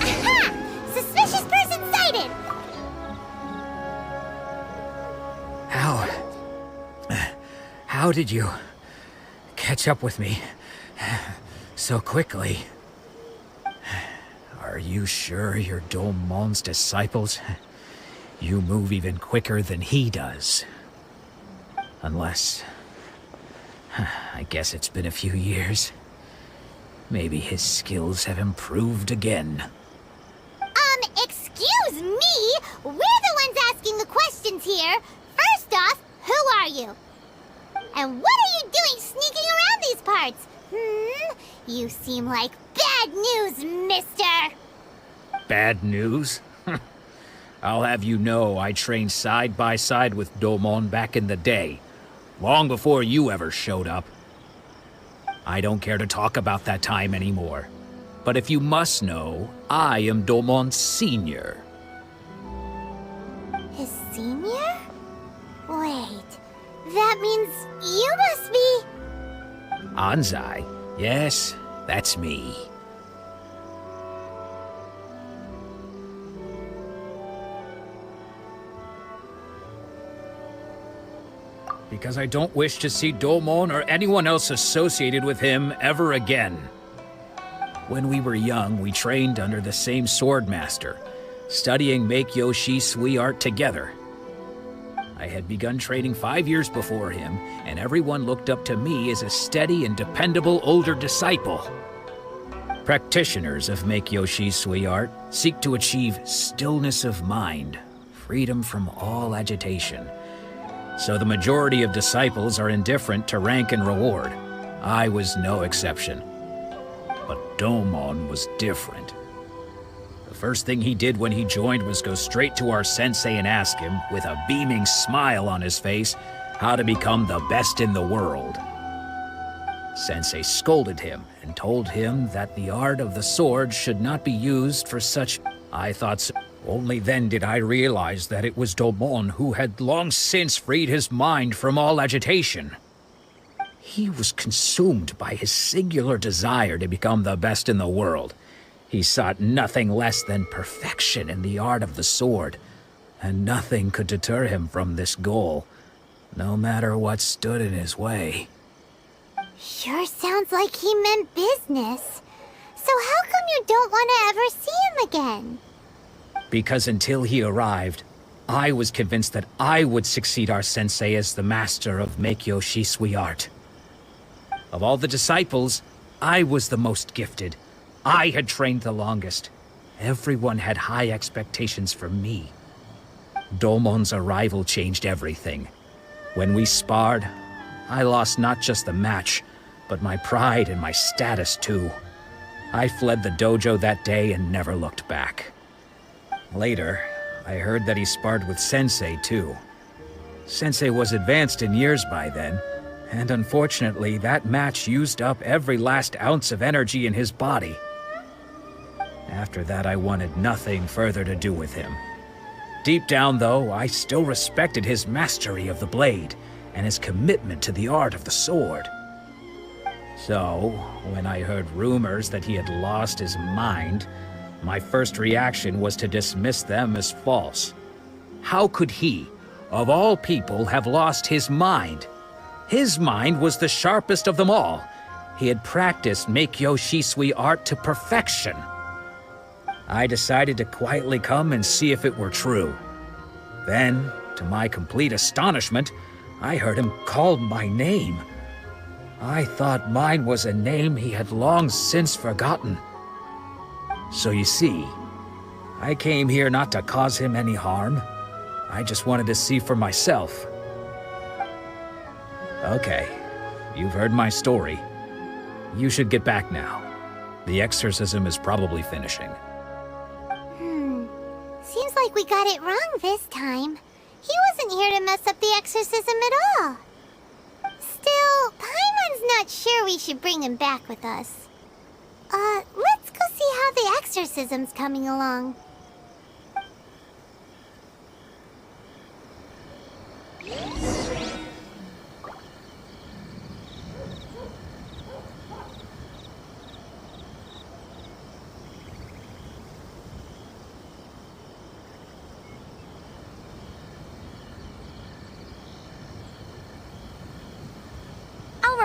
Aha! Suspicious person sighted! How did you catch up with me so quickly? Are you sure you're Domon's disciples? You move even quicker than he does. Unless... I guess it's been a few years. Maybe his skills have improved again. Excuse me? We're the ones asking the questions here. First off, who are you? And what are you doing sneaking around these parts? You seem like bad news, mister. Bad news? I'll have you know I trained side by side with Domon back in the day, long before you ever showed up. I don't care to talk about that time anymore. But if you must know, I am Domon's senior. His senior? Wait, that means you must be... Anzai? Yes, that's me. Because I don't wish to see Domon or anyone else associated with him ever again. When we were young, we trained under the same swordmaster, studying Make-Yoshi Sui art together. I had begun training 5 years before him, and everyone looked up to me as a steady and dependable older disciple. Practitioners of Make-Yoshi Sui art seek to achieve stillness of mind, freedom from all agitation. So the majority of disciples are indifferent to rank and reward. I was no exception. But Domon was different. The first thing he did when he joined was go straight to our sensei and ask him, with a beaming smile on his face, how to become the best in the world. Sensei scolded him and told him that the art of the sword should not be used for such... I thought so. Only then did I realize that it was Domon who had long since freed his mind from all agitation. He was consumed by his singular desire to become the best in the world. He sought nothing less than perfection in the art of the sword, and nothing could deter him from this goal, no matter what stood in his way. Sure sounds like he meant business. So how come you don't want to ever see him again? Because until he arrived, I was convinced that I would succeed our sensei as the master of Make-Yoshi Sui art. Of all the disciples, I was the most gifted. I had trained the longest. Everyone had high expectations for me. Domon's arrival changed everything. When we sparred, I lost not just the match, but my pride and my status too. I fled the dojo that day and never looked back. Later, I heard that he sparred with Sensei too. Sensei was advanced in years by then, and unfortunately, that match used up every last ounce of energy in his body. After that, I wanted nothing further to do with him. Deep down, though, I still respected his mastery of the blade and his commitment to the art of the sword. So, when I heard rumors that he had lost his mind, my first reaction was to dismiss them as false. How could he, of all people, have lost his mind? His mind was the sharpest of them all. He had practiced Make-Yoshi Sui art to perfection. I decided to quietly come and see if it were true. Then, to my complete astonishment, I heard him call my name. I thought mine was a name he had long since forgotten. So you see, I came here not to cause him any harm. I just wanted to see for myself. Okay, you've heard my story. You should get back now. The exorcism is probably finishing. Seems like we got it wrong this time. He wasn't here to mess up the exorcism at all. Still, Paimon's not sure we should bring him back with us. Let's go see how the exorcism's coming along.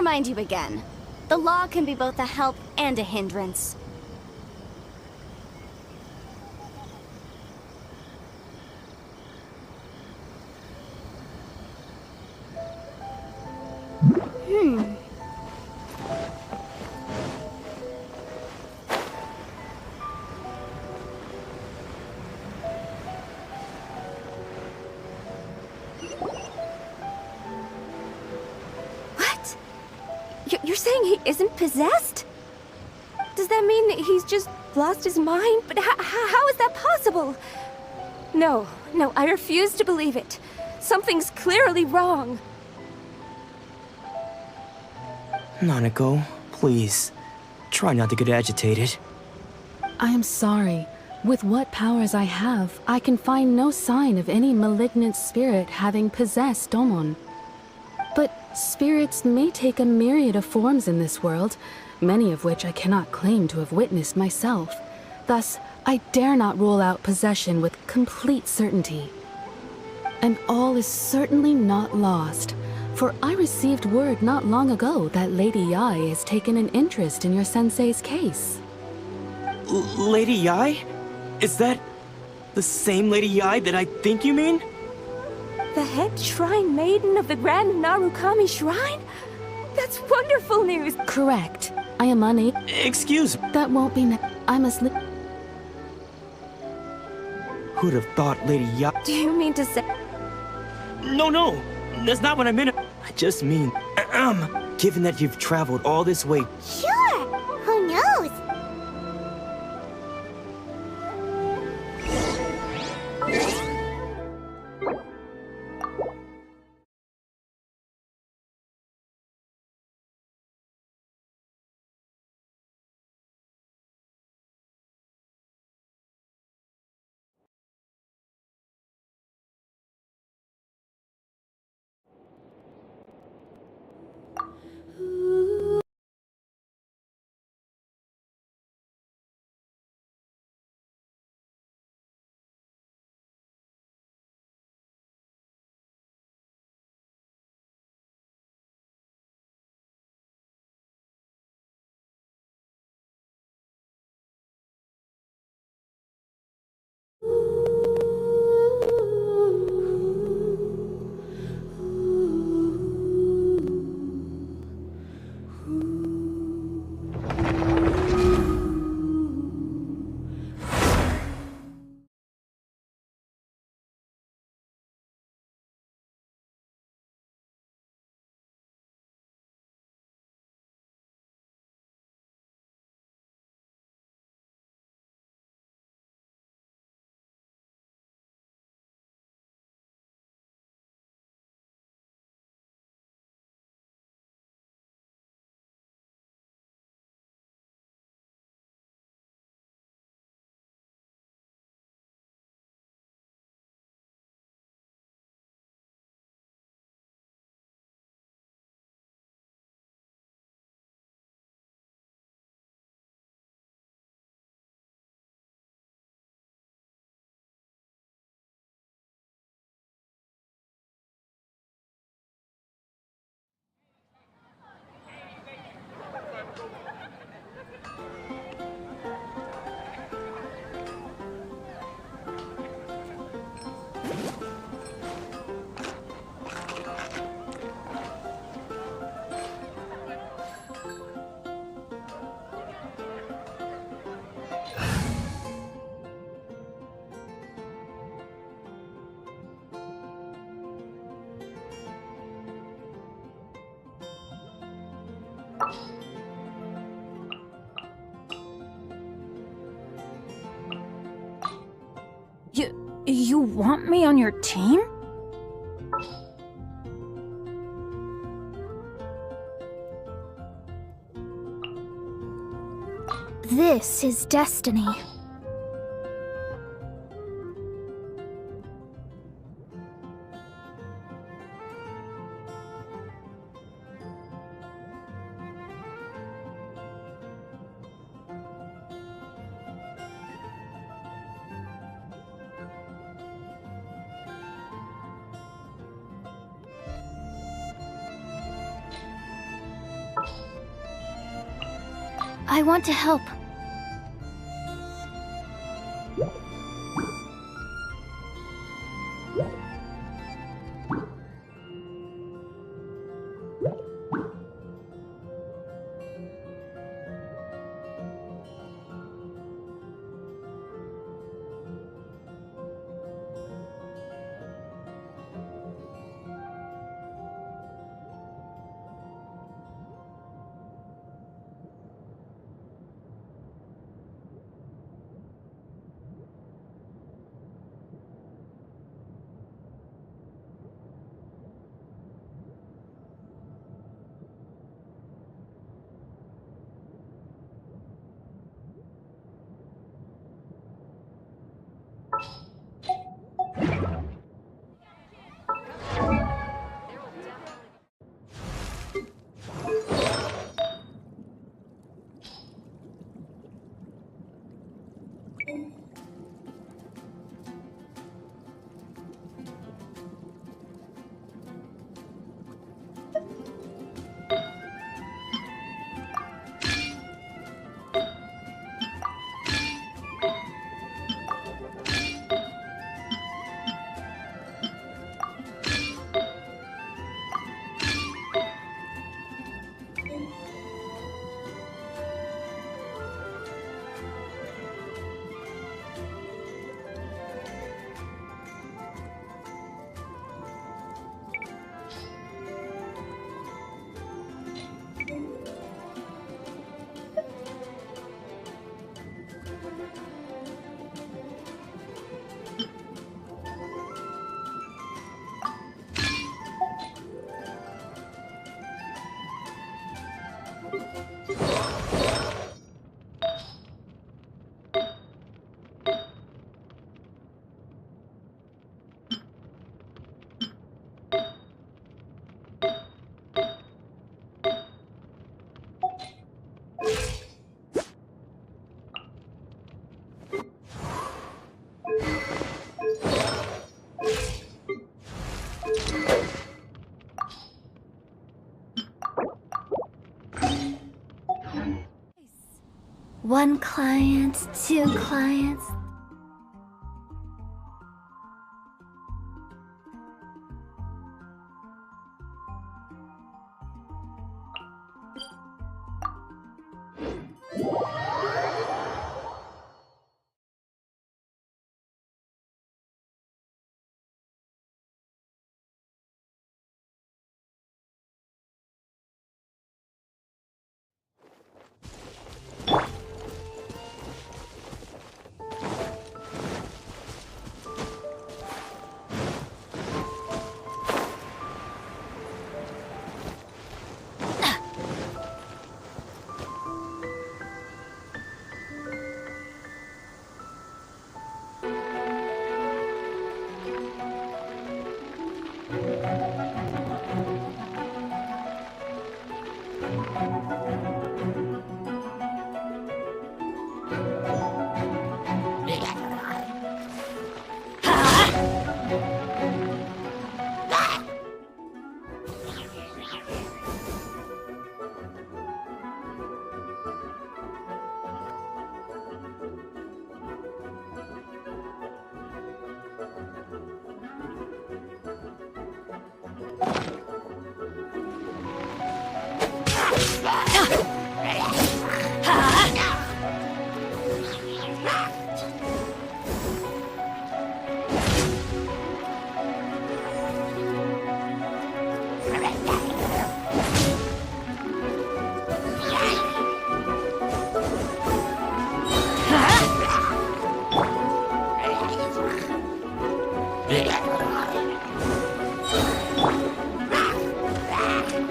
remind you again. The law can be both a help and a hindrance. What? You're saying he isn't possessed? Does that mean he's just lost his mind? But how is that possible? No, I refuse to believe it. Something's clearly wrong. Nanako, please. Try not to get agitated. I am sorry. With what powers I have, I can find no sign of any malignant spirit having possessed Domon. But spirits may take a myriad of forms in this world, many of which I cannot claim to have witnessed myself. Thus, I dare not rule out possession with complete certainty. And all is certainly not lost, for I received word not long ago that Lady Yae has taken an interest in your sensei's case. Lady Yae? Is that the same Lady Yae that I think you mean? The head shrine maiden of the Grand Narukami Shrine? That's wonderful news! Correct. I am unable. Excuse me. That won't be I must Who'd have thought Lady Yae? Do you mean to say... No, that's not what I meant. I just mean, given that you've traveled all this way. Sure! Who knows? You want me on your team? This is destiny. I want to help. One client, two clients.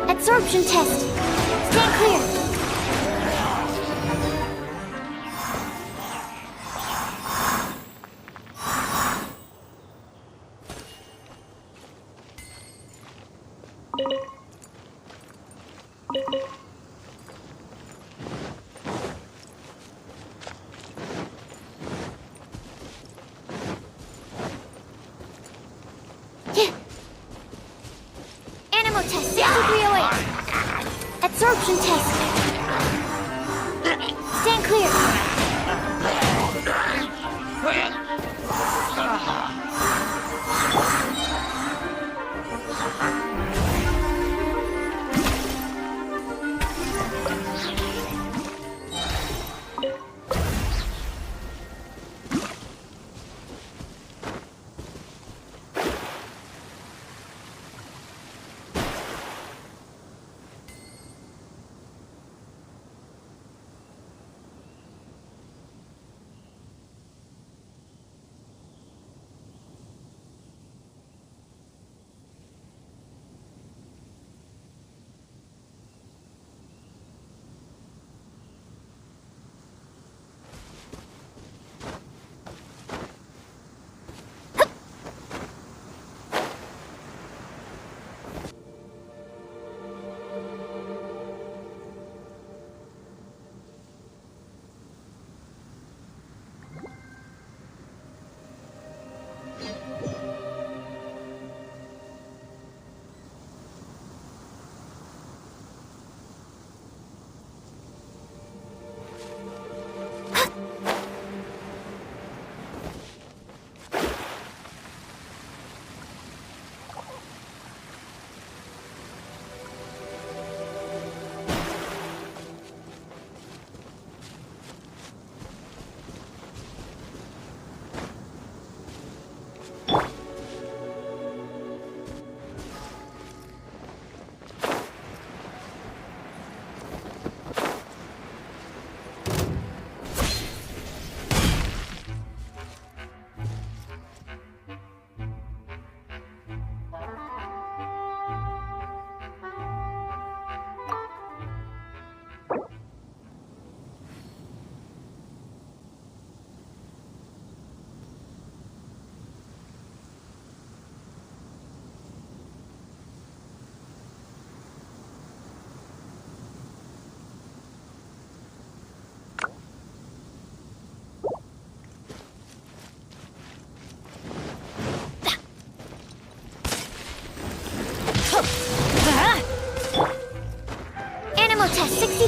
Absorption test. Stay clear. Animal test 6308. Absorption test.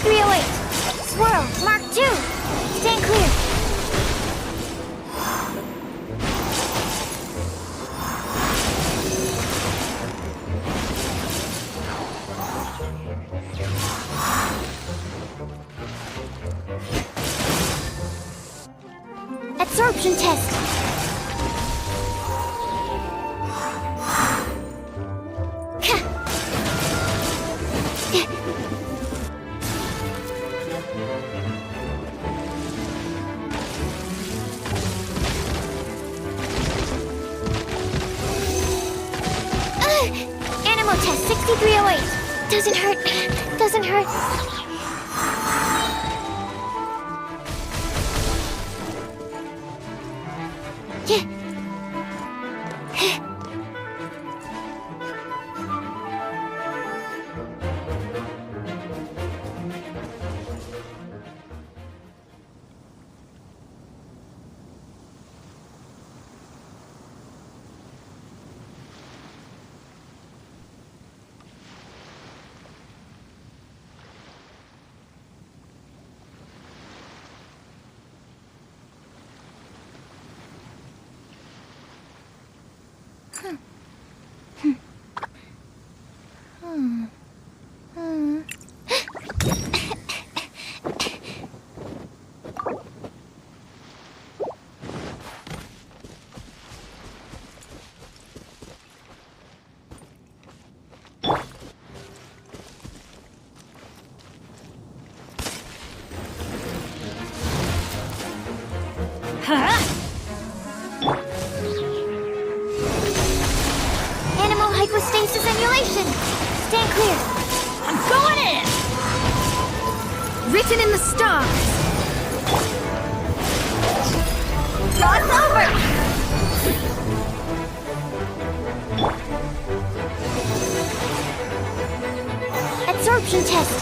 6308. Swirl, Mark 2. Stand clear. Absorption test. Animal test 6308. Doesn't hurt. Doesn't hurt. Yeah. Animal hypostasis emulation. Stand clear. I'm going in. Written in the stars. God's over. Absorption test.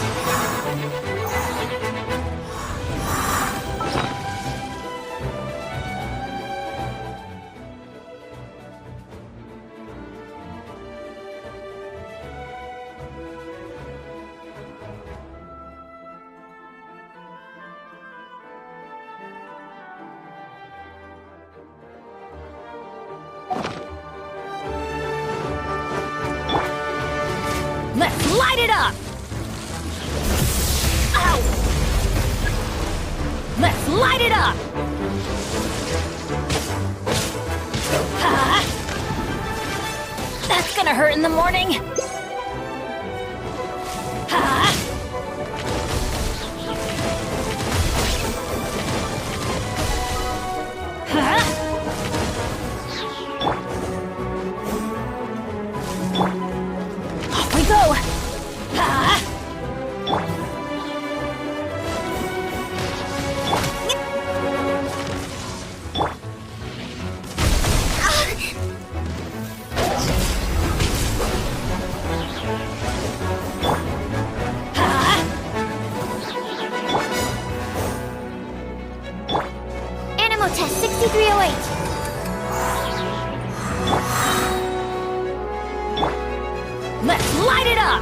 Let's light it up! Ow! Let's light it up! Ha! That's gonna hurt in the morning! Ha! Ha! Off we go! Ha! Animal test 6308. Let's light it up!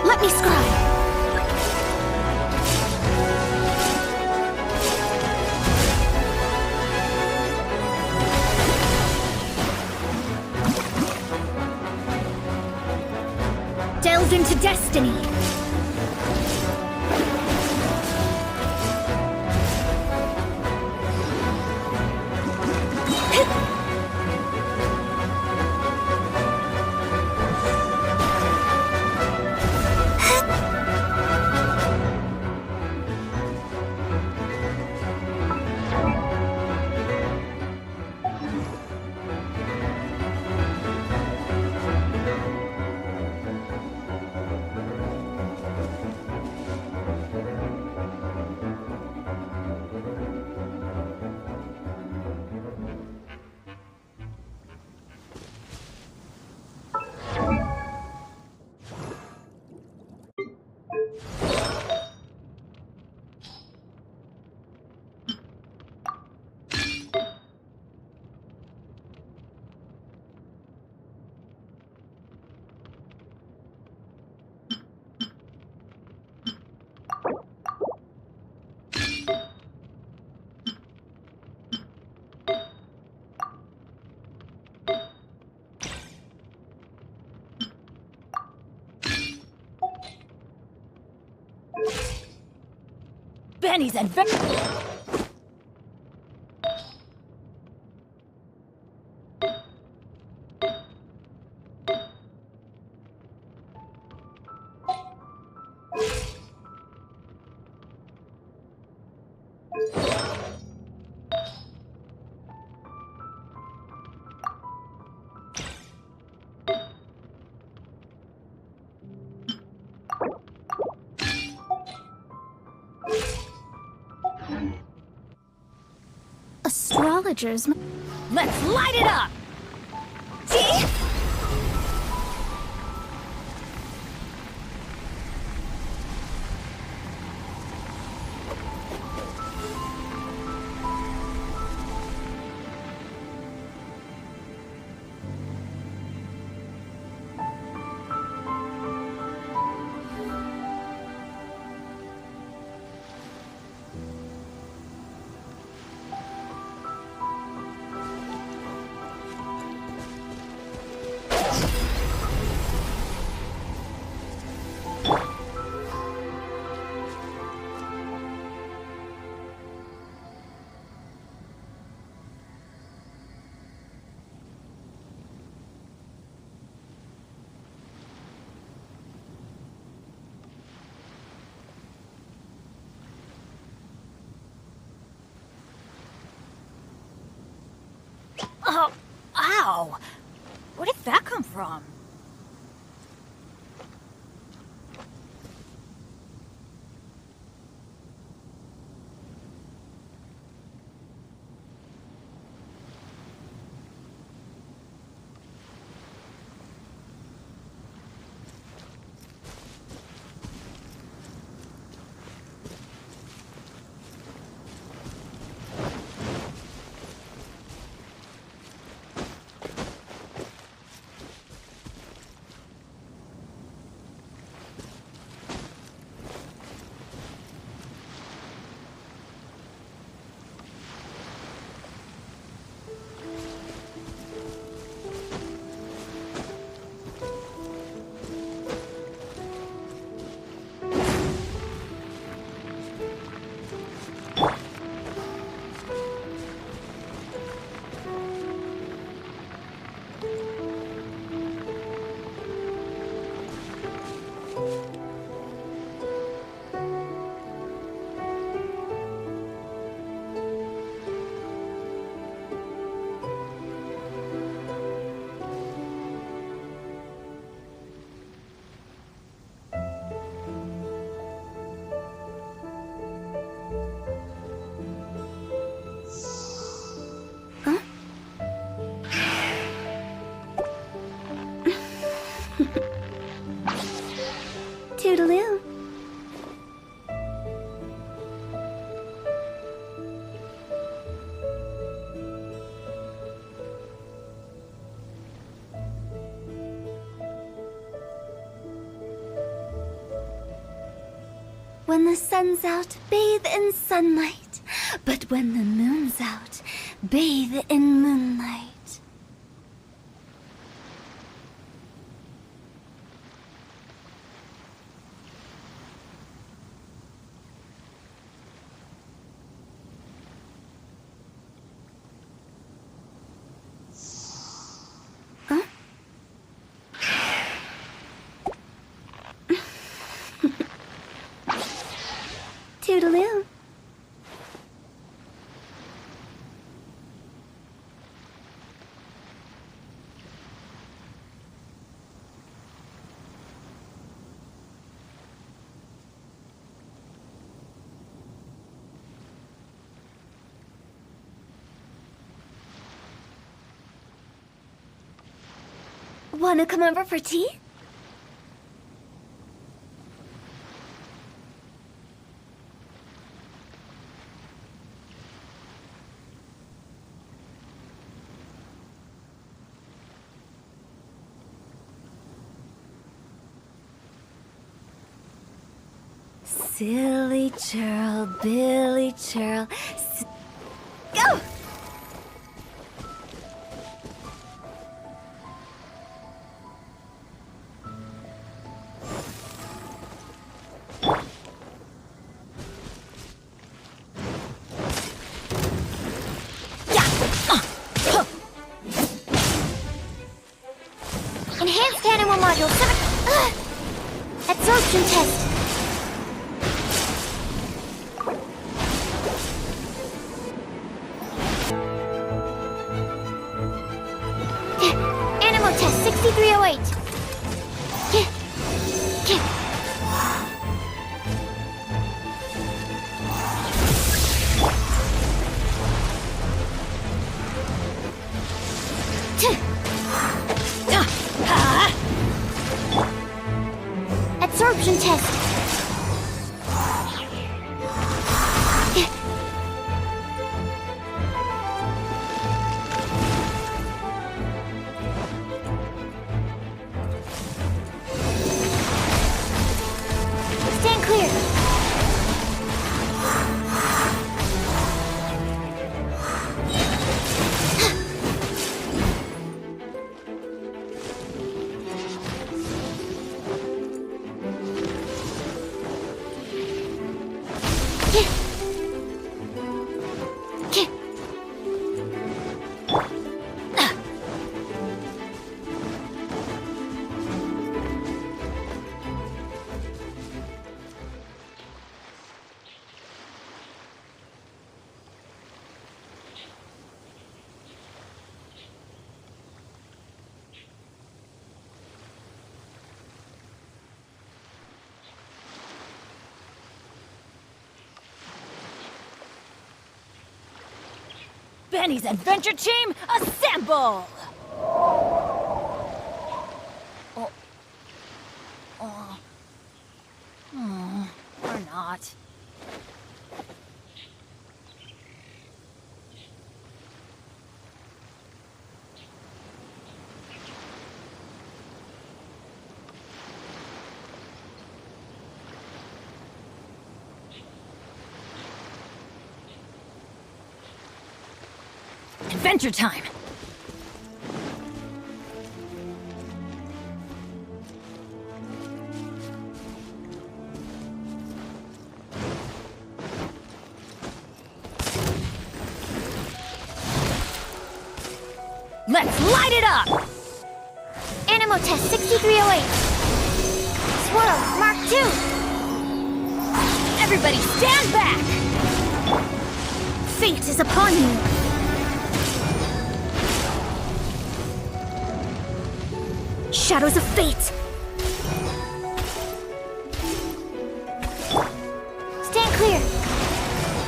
Let me scribe. Delve into destiny. Danny's adventure. Astrologers. Let's light it up! See? Oh, ow! Where did that come from? Toodaloo. When the sun's out, bathe in sunlight. But when the moon's out, bathe in moonlight. Toodaloo. Wanna come over for tea? Silly churl, Billy churl. Go! module 7. Absorption test. Animal test 6308. Absorption test. Stand clear. Benny's adventure team, assemble! Or not. Adventure time! Let's light it up! Animal test 6308. Swirl Mark 2. Everybody stand back! Fate is upon you. Shadows of fate. Stand clear.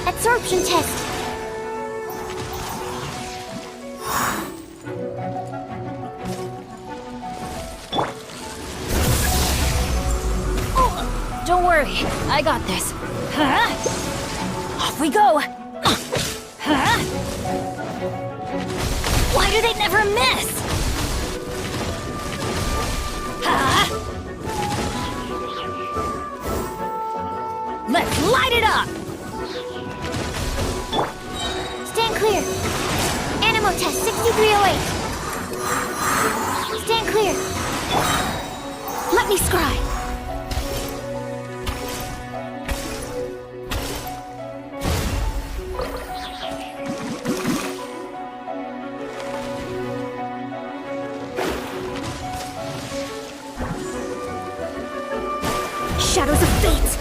Absorption test. Don't worry, I got this. Huh? Off we go! Huh? Why do they never miss? Huh? Let's light it up! Stand clear. Animal test 6308. Stand clear. Let me scry. Shadows of fate.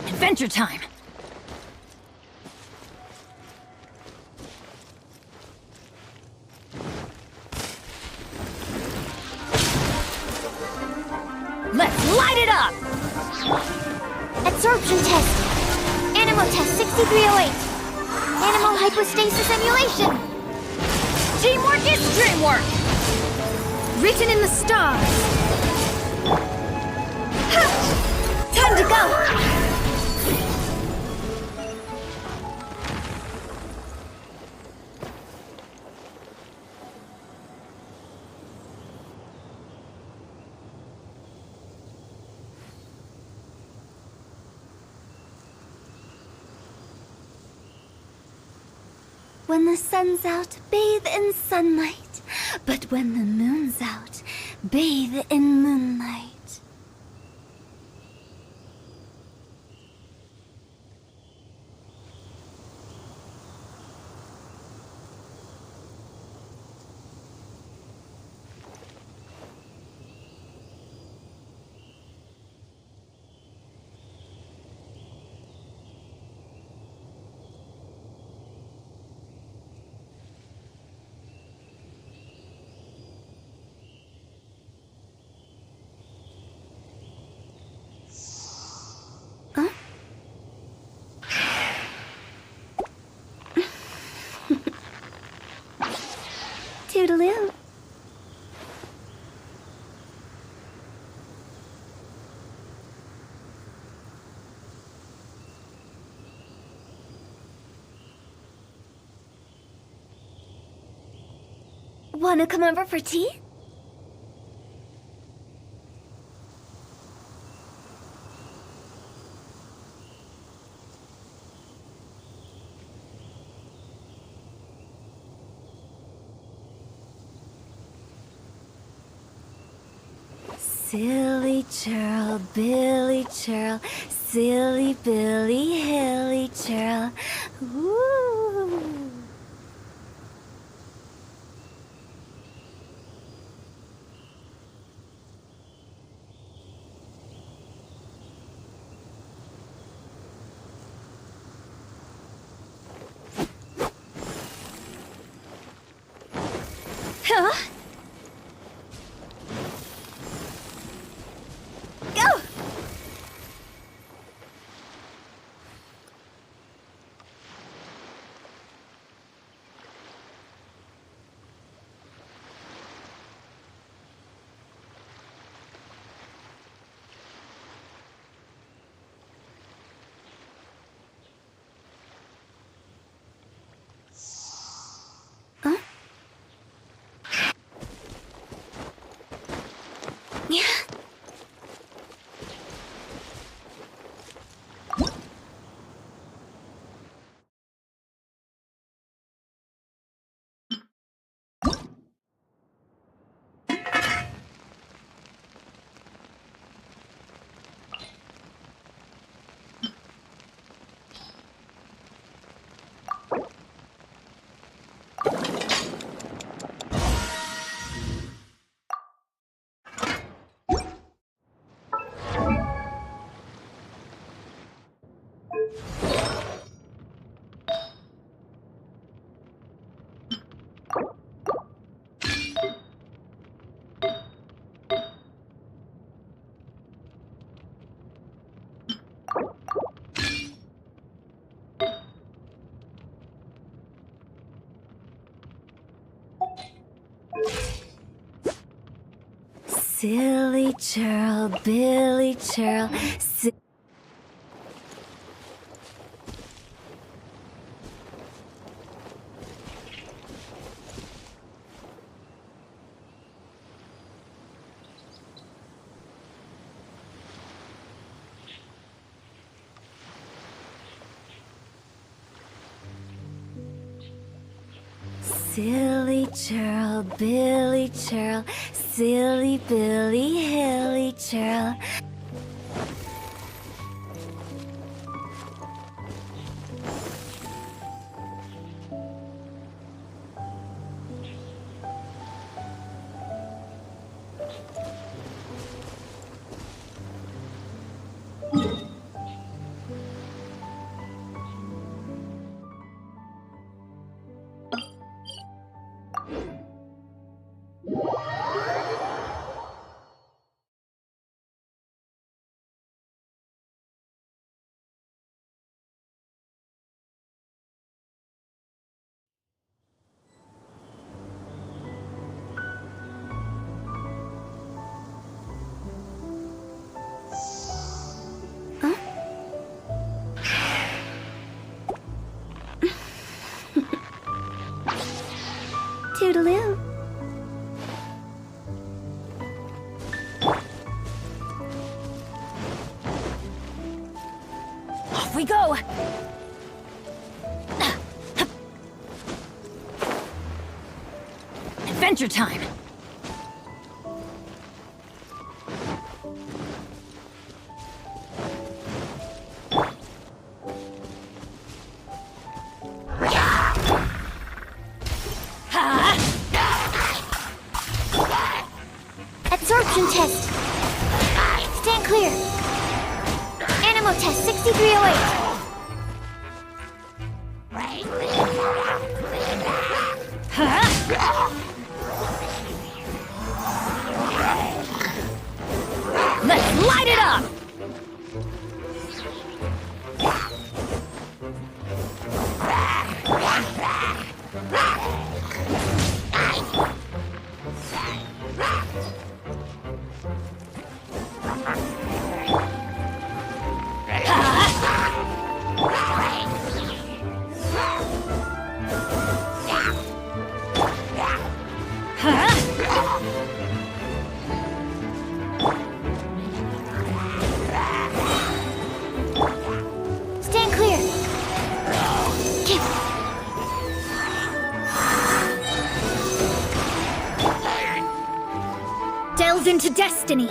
Adventure time! Let's light it up! Absorption test. Animal test 6308. Animal hypostasis emulation. Teamwork is dreamwork! Written in the stars. Time to go. When the sun's out, bathe in sunlight. But when the moon's out, bathe in moonlight. Toodaloo. Wanna come over for tea? Silly churl, Billy churl, silly Billy, hilly churl. Ooh. Huh? Go! Huh? Yeah. Silly churl, Billy churl, silly churl, Billy churl, silly Billy, hilly churl. Toodaloo. Off we go! adventure time! Absorption test! Stand clear! Animo test 6308! Let's light it up! Stand clear! Delve into destiny!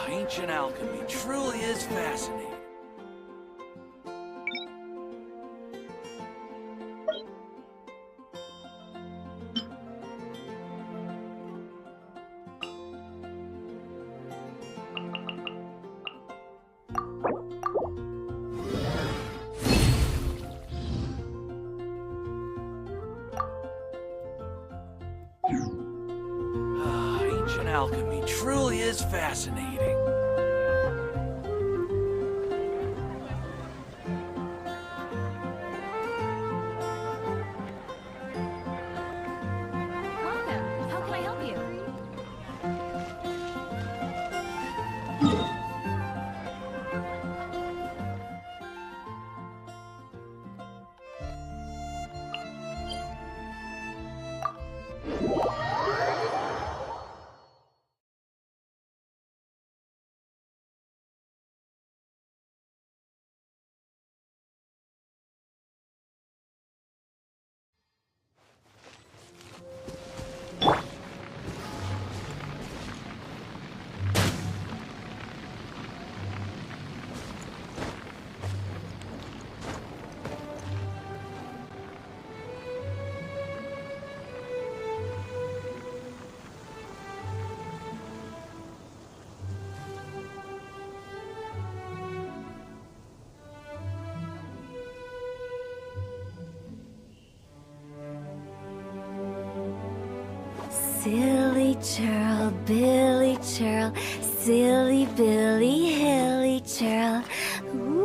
Ancient alchemy truly is fascinating. Ancient alchemy truly is fascinating. Welcome. How can I help you? Silly churl, Billy churl, silly Billy, hilly churl. Ooh.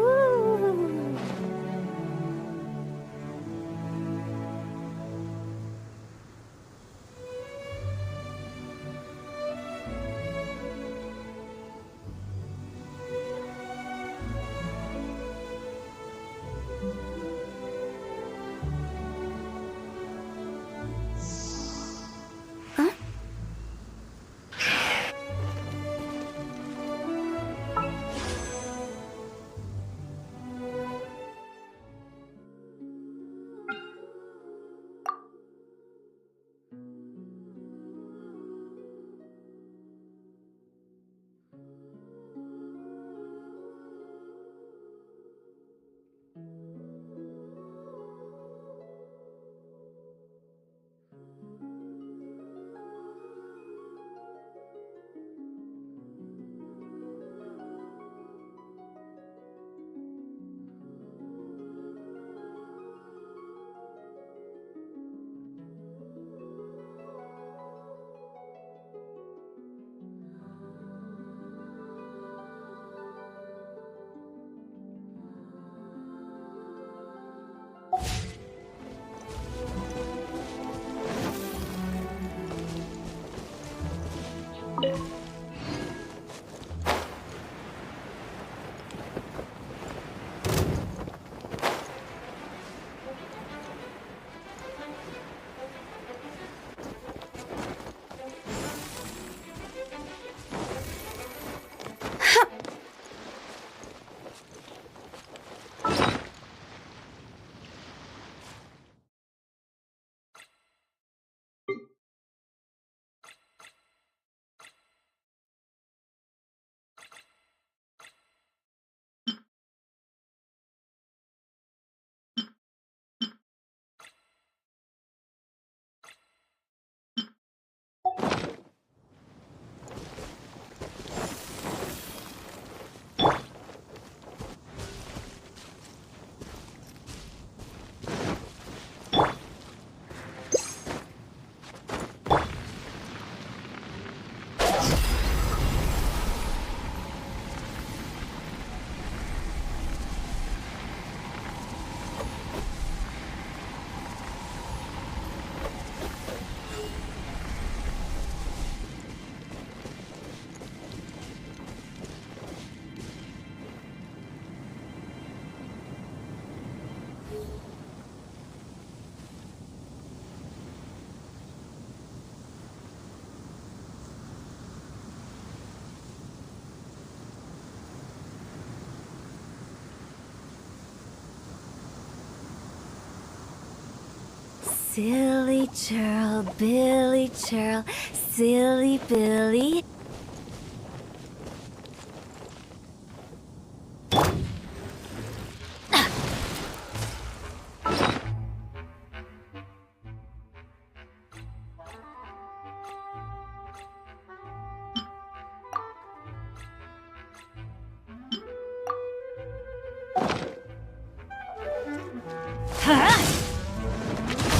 Silly churl, Billy churl, silly Billy.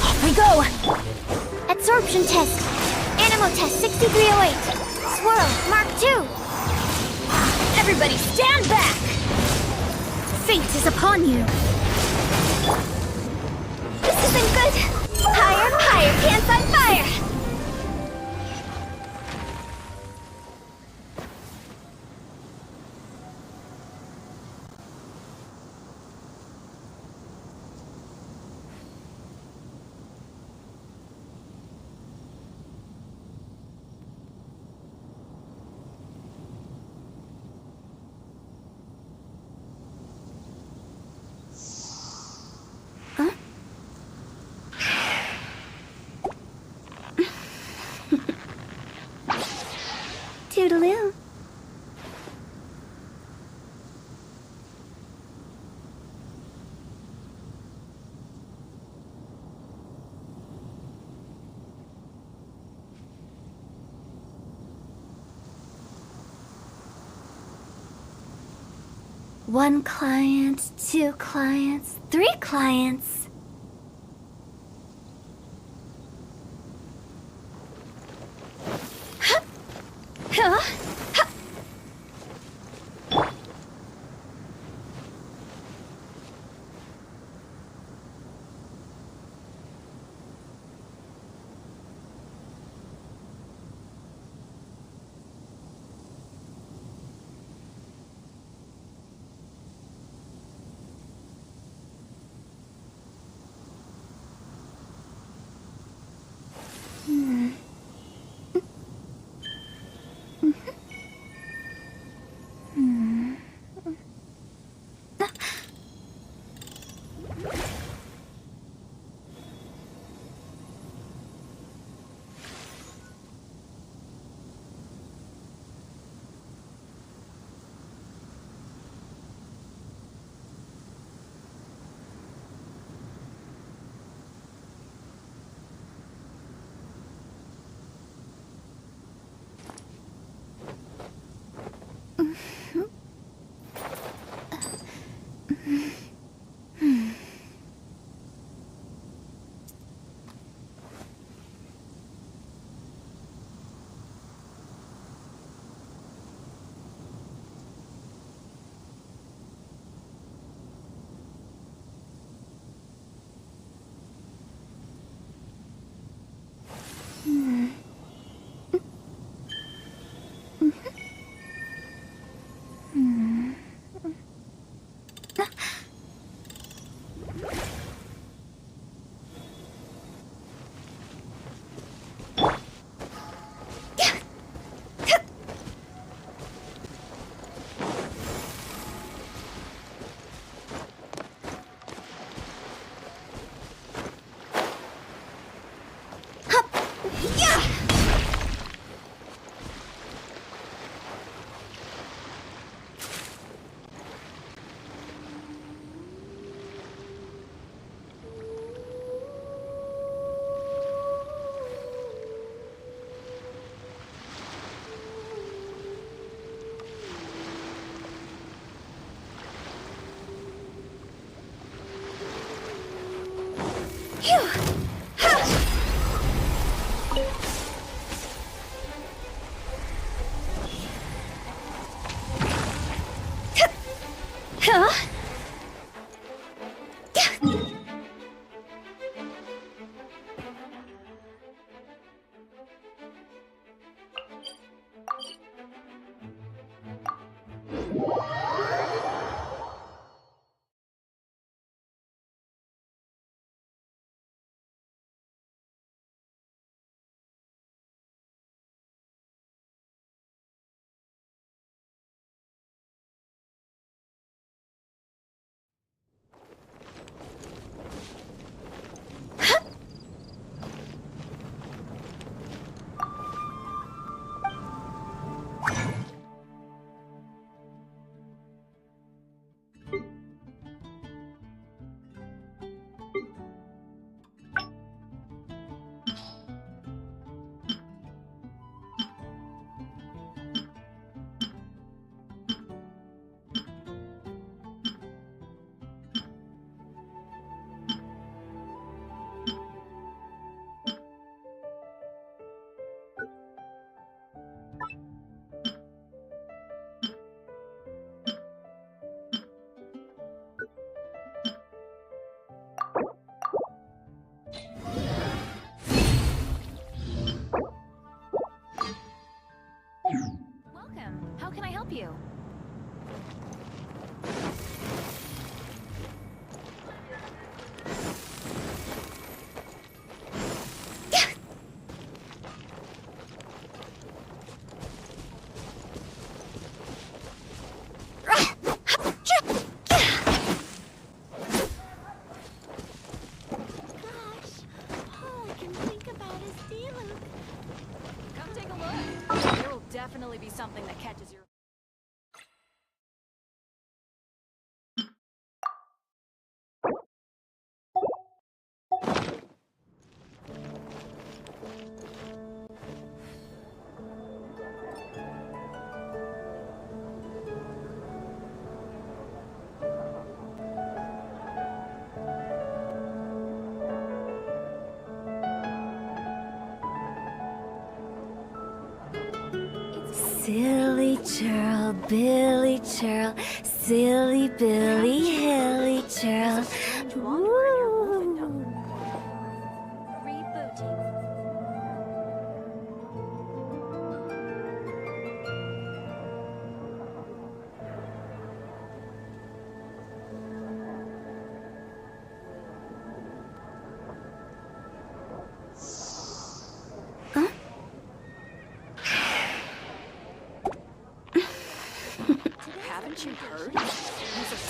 Off we go! Absorption test. Animal test 6308. Swirl, Mark 2. Everybody stand back! Fate is upon you. This isn't good. Higher, higher, pants on fire! Toodaloo. One client, two clients, three clients. Huh? Huh? How can I help you? Definitely be something that catches your... Silly churl, Billy churl, silly Billy, hilly churl.